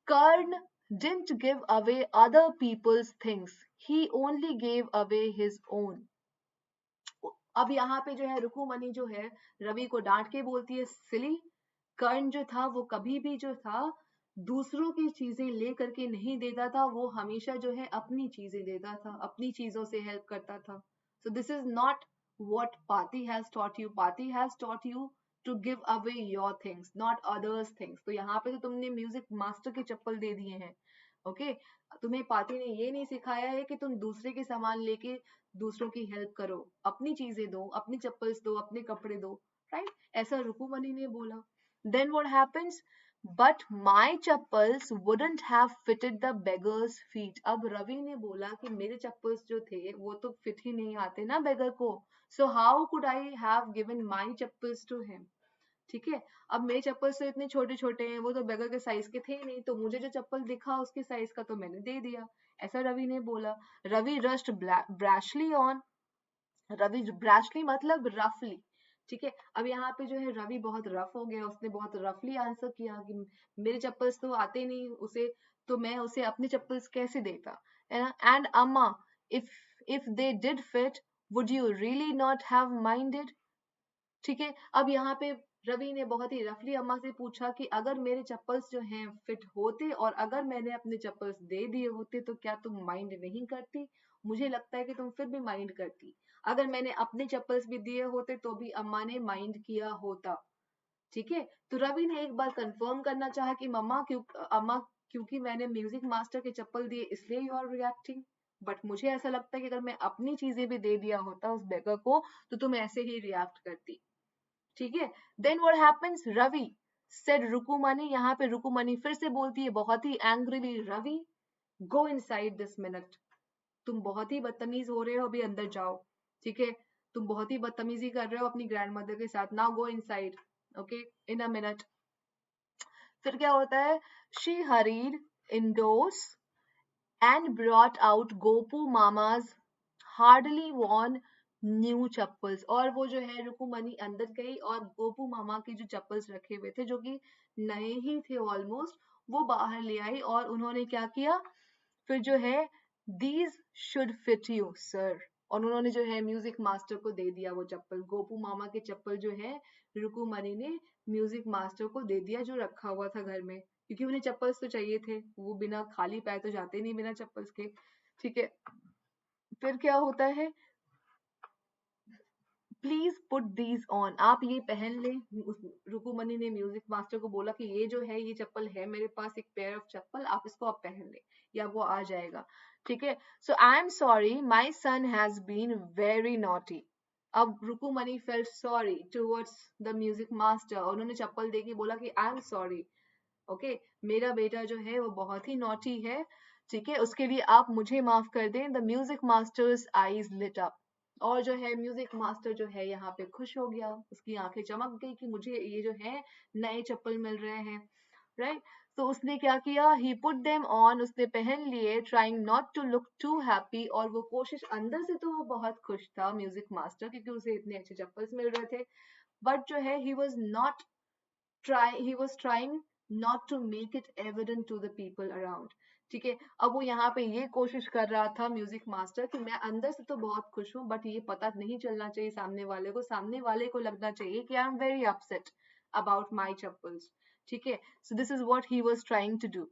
कर्ण didn't give away other people's things, he only gave away his own. अब यहाँ पे जो है रुकुमनी जो है रवि को डांट के बोलती है सिली. कर्ण जो था वो कभी भी जो था दूसरों की चीजें ले करके नहीं देता था, वो हमेशा जो है अपनी चीजें देता था, अपनी चीजों से हेल्प करता था. सो this is not what Pati has taught you. Pati has taught you to give away your things, not others things. तो यहाँ पे तो तुमने म्यूजिक मास्टर के चप्पल दे दिए हैं. ओके, तुम्हें पाती ने ये नहीं सिखाया है कि तुम दूसरे के सामान लेके दूसरों की हेल्प करो, अपनी चीजें दो, अपनी चप्पल्स दो, अपने कपड़े दो. राइट, ऐसा रुकुमनी ने बोला. Then what happens? But my chappals wouldn't have fitted the beggar's feet. अब रवि ने बोला कि मेरे चप्पल्स जो थे वो तो फिट ही नहीं आते ना बेगर को. So how could I have given my chappals to him? ठीक है. अब मेरे चप्पल्स तो इतने छोटे छोटे हैं, वो तो बेगर के साइज के थे ही नहीं, तो मुझे जो चप्पल दिखा उसके साइज का तो मैंने दे दिया. ऐसा रवि ने बोला. Ravi rushed brashly on. Ravi ब्रैशली मतलब रफली. ठीक है. अब यहाँ पे जो है रवि बहुत रफ हो गया, उसने बहुत रफली आंसर किया कि मेरे चप्पल्स तो आते नहीं उसे, तो मैं उसे अपने चप्पल्स कैसे देता, है ना. एंड अम्मा, if if they did fit, would you really not have minded. ठीक है. अब यहाँ पे रवि ने बहुत ही रफली अम्मा से पूछा कि अगर मेरे चप्पल्स जो हैं फिट होते और अगर मैंने अपने चप्पल्स दे दिए होते तो क्या तुम माइंड नहीं करती. मुझे लगता है कि तुम फिर भी माइंड करती. अगर मैंने अपने चप्पल्स भी दिए होते तो भी अम्मा ने माइंड किया होता. ठीक है. तो रवि ने एक बार कंफर्म करना चाहा कि मम्मा अम्मा, क्योंकि मैंने म्यूजिक मास्टर के चप्पल दिए इसलिए यू आर रिएक्टिंग. बट मुझे ऐसा लगता है कि अगर मैं अपनी चीजें भी दे दिया होता उस बेगर को तो तुम ऐसे ही रिएक्ट करती. ठीक है. Then what happens, Ravi said Rukmani. यहाँ पे रुकुमनी फिर से बोलती है बहुत ही angrily, Ravi go inside this minute. तुम बहुत ही बदतमीज हो रहे हो, अभी अंदर जाओ. ठीक है. तुम बहुत ही बदतमीजी कर रहे हो अपनी ग्रैंड मदर के साथ. Now go inside. Okay, in a minute. फिर क्या होता है, she hurried indoors and brought out Gopu Mama's hardly worn new chappals. और वो जो है रुकुमनी अंदर गई और गोपू मामा के जो चप्पल्स रखे हुए थे जो कि नए ही थे ऑलमोस्ट, वो बाहर ले आई और उन्होंने क्या किया, फिर जो है these should fit you sir. और उन्होंने जो है म्यूजिक मास्टर को दे दिया वो चप्पल. गोपू मामा के चप्पल जो है रुकुमनी ने म्यूजिक मास्टर को दे दिया जो रखा हुआ था घर में, क्योंकि उन्हें चप्पल्स तो चाहिए थे, वो बिना खाली पैर तो जाते नहीं बिना चप्पल्स के. ठीक है. फिर क्या होता है, प्लीज पुट दीज ऑन. आप ये पहन ले. रुकुमनी ने म्यूजिक मास्टर को बोला कि ये जो है ये चप्पल है मेरे पास, एक पेयर ऑफ चप्पल, आप इसको आप पहन ले या वो आ जाएगा. ठीक है. So I am sorry my son has been very naughty. अब Rukmani felt sorry towards the music master. उन्होंने चप्पल देके बोला कि आई एम सॉरी, ओके, मेरा बेटा जो है वो बहुत ही नॉटी है. ठीक है. उसके लिए आप मुझे माफ कर दें. The music master's eyes lit up. और जो है म्यूजिक मास्टर जो है यहाँ पे खुश हो गया, उसकी आंखें चमक गई कि मुझे ये जो है नए चप्पल मिल रहे हैं. राइट. तो उसने क्या किया, ही पुट देम ऑन. उसने पहन लिए, trying not to look too happy. और वो कोशिश, अंदर से तो वो बहुत खुश था म्यूजिक मास्टर क्योंकि उसे इतने अच्छे चप्पल्स मिल रहे थे. बट जो है he was trying not to make it evident to the people around. ठीक है. अब वो यहाँ पे ये कोशिश कर रहा था म्यूजिक मास्टर कि मैं अंदर से तो बहुत खुश हूँ बट ये पता नहीं चलना चाहिए सामने वाले को. सामने वाले को लगना चाहिए कि I am very upset about my chappals. ठीक है. So this is what he was trying to do.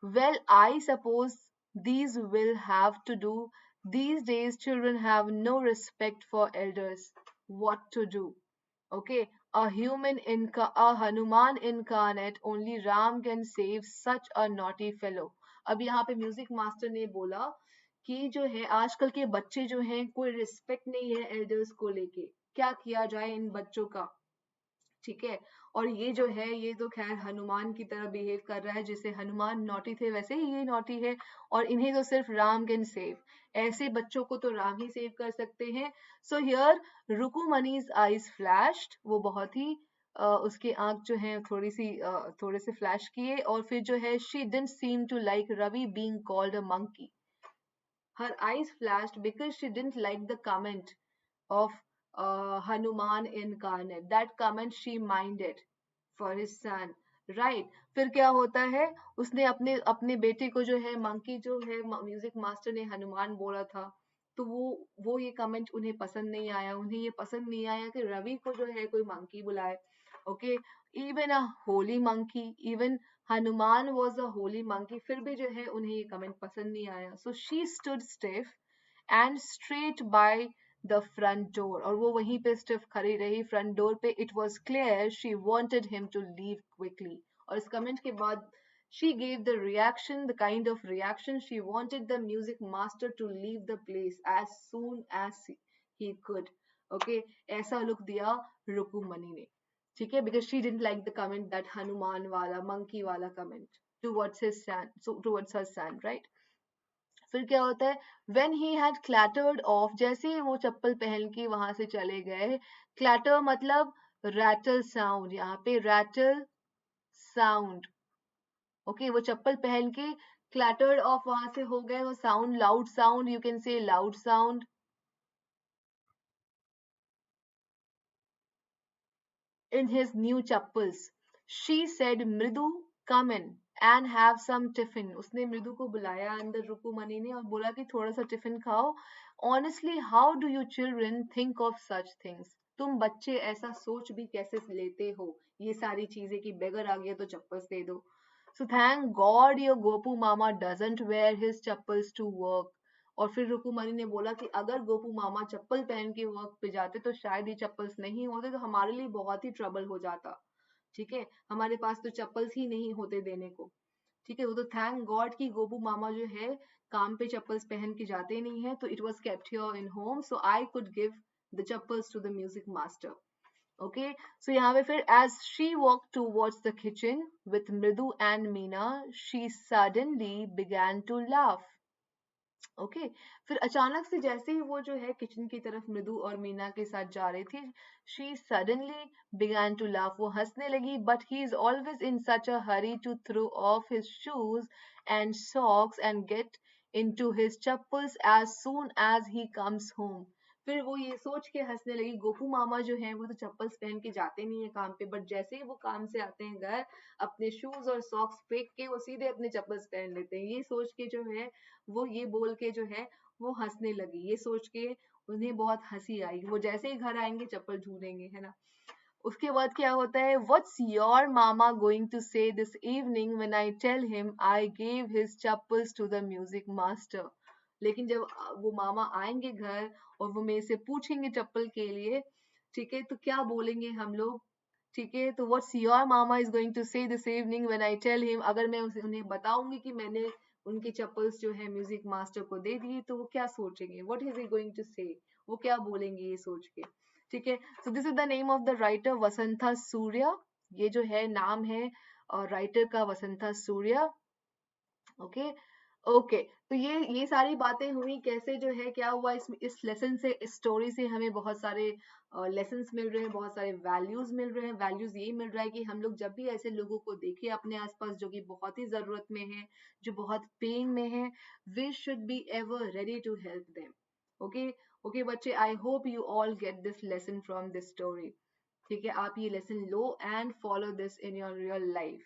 Well I suppose these will have to do. These days children have no respect for elders. What to do? Okay, a Hanuman incarnate, only Ram can save such a naughty fellow. अब यहाँ पे music master ने बोला कि जो है आजकल के बच्चे जो हैं कोई रिस्पेक्ट नहीं है एल्डर्स को लेके, क्या किया जाए इन बच्चों का. ठीक है. और ये जो है ये तो खैर हनुमान की तरह बिहेव कर रहा है, जैसे हनुमान नॉटी थे वैसे ही ये नॉटी है. और इन्हें तो सिर्फ राम कैन सेव. ऐसे बच्चों को तो राम ही सेव कर सकते हैं. So here Rukmani's eyes flashed. वो बहुत ही उसकी आंख जो है थोड़े से फ्लैश किए. और फिर जो है she didn't seem to like Ravi being called a monkey. Her eyes flashed because she didn't like the comment of Hanuman incarnate. That comment she minded for his son. Right. फिर क्या होता है, उसने अपने अपने बेटे को जो है मंकी जो है म्यूजिक मास्टर ने हनुमान बोला था, तो वो ये कमेंट उन्हें पसंद नहीं आया. उन्हें ये पसंद नहीं आया कि रवि को जो है कोई मंकी बुलाए. Okay, even a Holi monkey, even Hanuman was a Holi monkey, फिर भी जो है उन्हें ये कमेंट पसंद नहीं आया. So she stood stiff and straight by the front door. और वो वहीं पे स्टिफ खड़ी रही फ्रंट डोर पे. It was clear she wanted him to leave quickly. और इस कमेंट के बाद she gave the reaction, the kind of reaction she wanted the music master to leave the place as soon as he could. Okay, ऐसा look दिया रुकुमनी ने. ठीक है, because she didn't like the comment, that Hanuman वाला monkey वाला comment towards his son, सो towards हर सन, right. फिर क्या होता है, वेन ही हैड क्लैटर्ड ऑफ, जैसे ही वो चप्पल पहन के वहां से चले गए, क्लैटर मतलब रैटल साउंड, यहाँ पे रैटल साउंड, ओके, वो चप्पल पहन के क्लैटर्ड ऑफ वहां से हो गए, वो sound, loud sound, you can say loud sound in his new chappals. She said, Mridu, come in and have some tiffin. उसने मृदु को बुलाया अंदर, रुकुमणि ने, और बोला कि थोड़ा सा टिफिन खाओ. Honestly, how do you children think of such things? तुम बच्चे ऐसा सोच भी कैसे लेते हो ये सारी चीजें कि बेगर आ गया तो चप्पल्स दे दो. So thank God your Gopu Mama doesn't wear his chappals to work. और फिर रुकुमणि ने बोला कि अगर गोपू मामा चप्पल पहन के वर्क पे जाते तो शायद ये चप्पल्स नहीं होते, तो हमारे लिए बहुत ही ट्रबल हो जाता. ठीक है, हमारे पास तो चप्पल्स ही नहीं होते देने को. ठीक है, वो तो थैंक गॉड कि गोपू मामा जो है काम पे चप्पल्स पहन के जाते नहीं है, तो it was kept here in home, so I could give the chappals to the music master. Okay, so यहाँ पे फिर as she walk towards the kitchen with Mridu and Meena, she suddenly began to laugh. Okay, फिर अचानक से जैसे ही वो जो है किचन की तरफ मृदु और मीना के साथ जा रही थी, she suddenly began to laugh, वो हंसने लगी. But he is always in such a hurry to throw off his shoes and socks and get into his chappals as soon as he comes home. फिर वो ये सोच के हंसने लगी, गोपू मामा जो है वो तो चप्पल्स पहन के जाते नहीं है काम पे, बट जैसे ही वो काम से आते हैं घर, अपने शूज और सॉक्स फेंक के वो सीधे अपने चप्पल्स पहन लेते हैं. ये सोच के जो है, वो ये बोल के जो है वो हंसने लगी. ये सोच के उन्हें बहुत हंसी आई. वो जैसे ही घर आएंगे चप्पल ढूंढेंगे, है ना. उसके बाद क्या होता है, what's your Mama going to say this evening when I tell him I gave his chappals to the music master. लेकिन जब वो मामा आएंगे घर और वो मेरे से पूछेंगे चप्पल के लिए, ठीक है, तो क्या बोलेंगे हम लोग. ठीक है, तो what's your Mama is going to say this evening when I tell him, अगर मैं उन्हें बताऊंगी कि मैंने उनकी चप्पल्स जो है म्यूजिक मास्टर को दे दी, तो वो क्या सोचेंगे, what is he going to say, वो क्या बोलेंगे ये सोच के. ठीक है, so this is the name of the writer Vasantha Surya. ये जो है नाम है राइटर का, वसंता सूर्या. ओके, ओके, तो ये सारी बातें हुई, कैसे जो है क्या हुआ, इस लेसन से, इस स्टोरी से हमें बहुत सारे लेसन्स मिल रहे हैं, बहुत सारे वैल्यूज मिल रहे हैं. वैल्यूज ये मिल रहा है कि हम लोग जब भी ऐसे लोगों को देखें अपने आसपास जो कि बहुत ही जरूरत में है, जो बहुत पेन में है, we should be ever ready to help them. Okay, okay बच्चे, I hope you all get this lesson from this story. ठीक है, आप ये लेसन लो and follow this in your real life.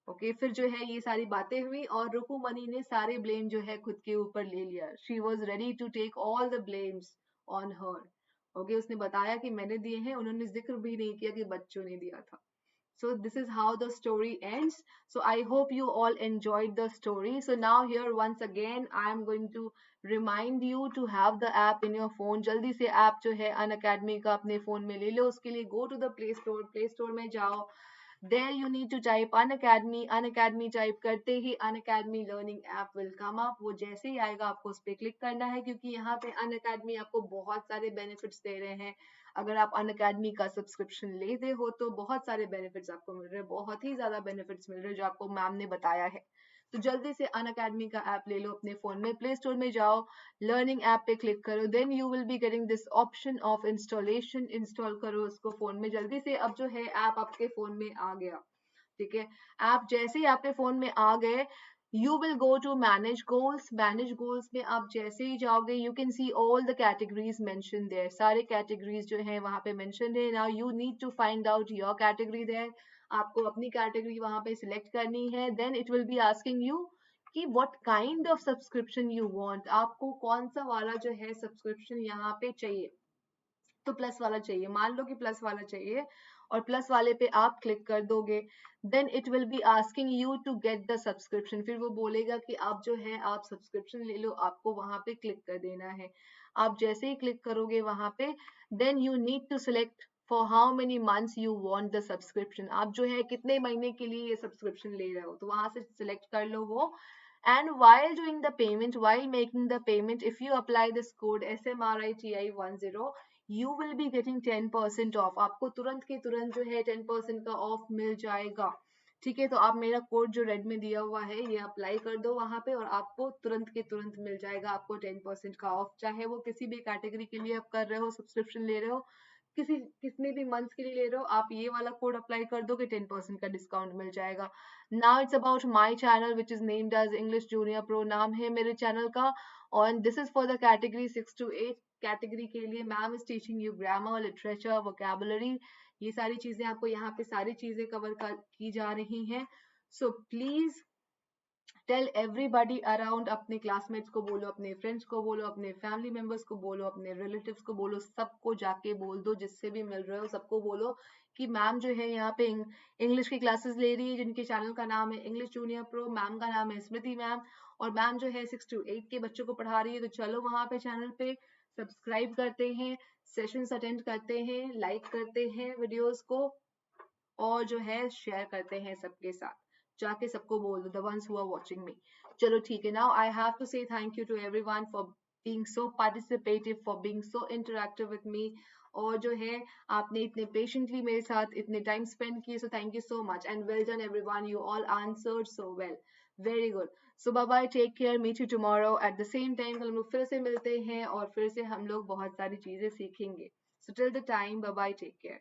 Okay, फिर जो है ये सारी बातें हुई और रुकुमणि ने सारे ब्लेम जो है खुद के ऊपर ले लिया. She was ready to take all the blames on her. Okay, उसने बताया कि मैंने दिए हैं, उन्होंने जिक्र भी नहीं किया कि बच्चों ने दिया था. So this is how the story ends. So I hope you all enjoyed the story. So now here once again I am going to remind you to have the app in your phone. जल्दी से app जो है Unacademy का अपने phone में ले लो. उसके लिए go to the play store में जाओ. There you need to type Unacademy. Unacademy type करते ही Unacademy learning app will come up. वो जैसे ही आएगा आपको उस पर क्लिक करना है, क्योंकि यहाँ पे Unacademy आपको बहुत सारे बेनिफिट्स दे रहे हैं. अगर आप Unacademy का सब्सक्रिप्शन लेते हो तो बहुत सारे बेनिफिट्स आपको मिल रहे हैं, बहुत ही ज्यादा बेनिफिट्स मिल रहे हैं जो आपको मैम ने बताया है. तो जल्दी से Unacademy का ऐप ले लो अपने फोन में. प्ले स्टोर में जाओ, लर्निंग ऐप पे क्लिक करो, then you will be getting this option of installation. Install करो उसको फोन में जल्दी से. अब जो है ऐप आपके फोन में आ गया. ठीक है, ऐप जैसे ही आपके फोन में आ गए, you will go to manage goals. manage goals में आप जैसे ही जाओगे, you can see all the categories mentioned there. सारे categories जो हैं वहां पे mentioned है. now you need to find out your category there. आपको अपनी category वहां पे select करनी है. then it will be asking you कि what kind of subscription you want. आपको कौन सा वाला जो है subscription यहाँ पे चाहिए. तो प्लस वाला चाहिए, मान लो कि प्लस वाला चाहिए, और प्लस वाले पे आप क्लिक कर दोगे. Then it will be asking you to get the subscription. फिर वो बोलेगा कि आप जो है आप सब्सक्रिप्शन ले लो, आपको वहां पे क्लिक कर देना है. आप जैसे ही क्लिक करोगे वहां पे, then you need to select for how many months you want the subscription. आप जो है कितने महीने के लिए ये सब्सक्रिप्शन ले रहे हो, तो वहां से सिलेक्ट कर लो वो. And while doing the payment, while making the payment, if you apply this code SMRITI10, you will be getting 10% of. आपको तुरंत के तुरंत जो है 10% का ऑफ मिल जाएगा। ठीक है, तो आप मेरा कोड जो रेड में दिया हुआ है ये अप्लाई कर दो वहां पे, और आपको तुरंत के तुरंत मिल जाएगा आपको 10% का ऑफ। चाहे वो किसी भी कैटेगरी के लिए आप कर रहे हो, सब्सक्रिप्शन ले रहे हो, कितने भी मंथ्स के लिए ले रहे हो, आप ये वाला कोड अप्लाई कर दो कि 10% का डिस्काउंट मिल जाएगा। Now it's about my channel which is named as English junior pro, नाम है मेरे चैनल का। और this is for the category 6 to 8 category के लिए। Ma'am is teaching you grammar, literature, vocabulary, ये सारी चीजें आपको यहाँ पे सारी चीजें कवर की जा रही हैं। So please tell everybody around, अपने क्लासमेट्स को बोलो, अपने फ्रेंड्स को बोलो, अपने फैमिली मेंबर्स को बोलो, अपने रिलेटिव्स को बोलो, सबको जाके बोल दो, जिससे भी मिल रहे हो सबको बोलो कि मैम जो है यहाँ पे इंग्लिश की क्लासेस ले रही है, जिनके चैनल का नाम है इंग्लिश जूनियर प्रो। मैम का नाम है स्मृति मैम, और मैम जो है 6 to 8 के बच्चों को पढ़ा रही है। तो चलो वहां पे चैनल पे सब्सक्राइब करते हैं, सेशंस अटेंड करते हैं, लाइक करते हैं वीडियोस को, और जो है शेयर करते हैं सबके साथ। जाके सबको बोल दो, the ones who are watching me. चलो ठीक है, now I have to say thank you to everyone for being so participative, for being so interactive with me. और जो है आपने इतने पेशेंटली मेरे साथ इतने टाइम स्पेंड किए, so thank you so much and well done everyone, you all answered so well, very good. So bye bye, take care, meet you tomorrow at the same time. कल हम लोग फिर से मिलते हैं और फिर से हम लोग बहुत सारी चीजें सीखेंगे। So till the time, bye bye, take care.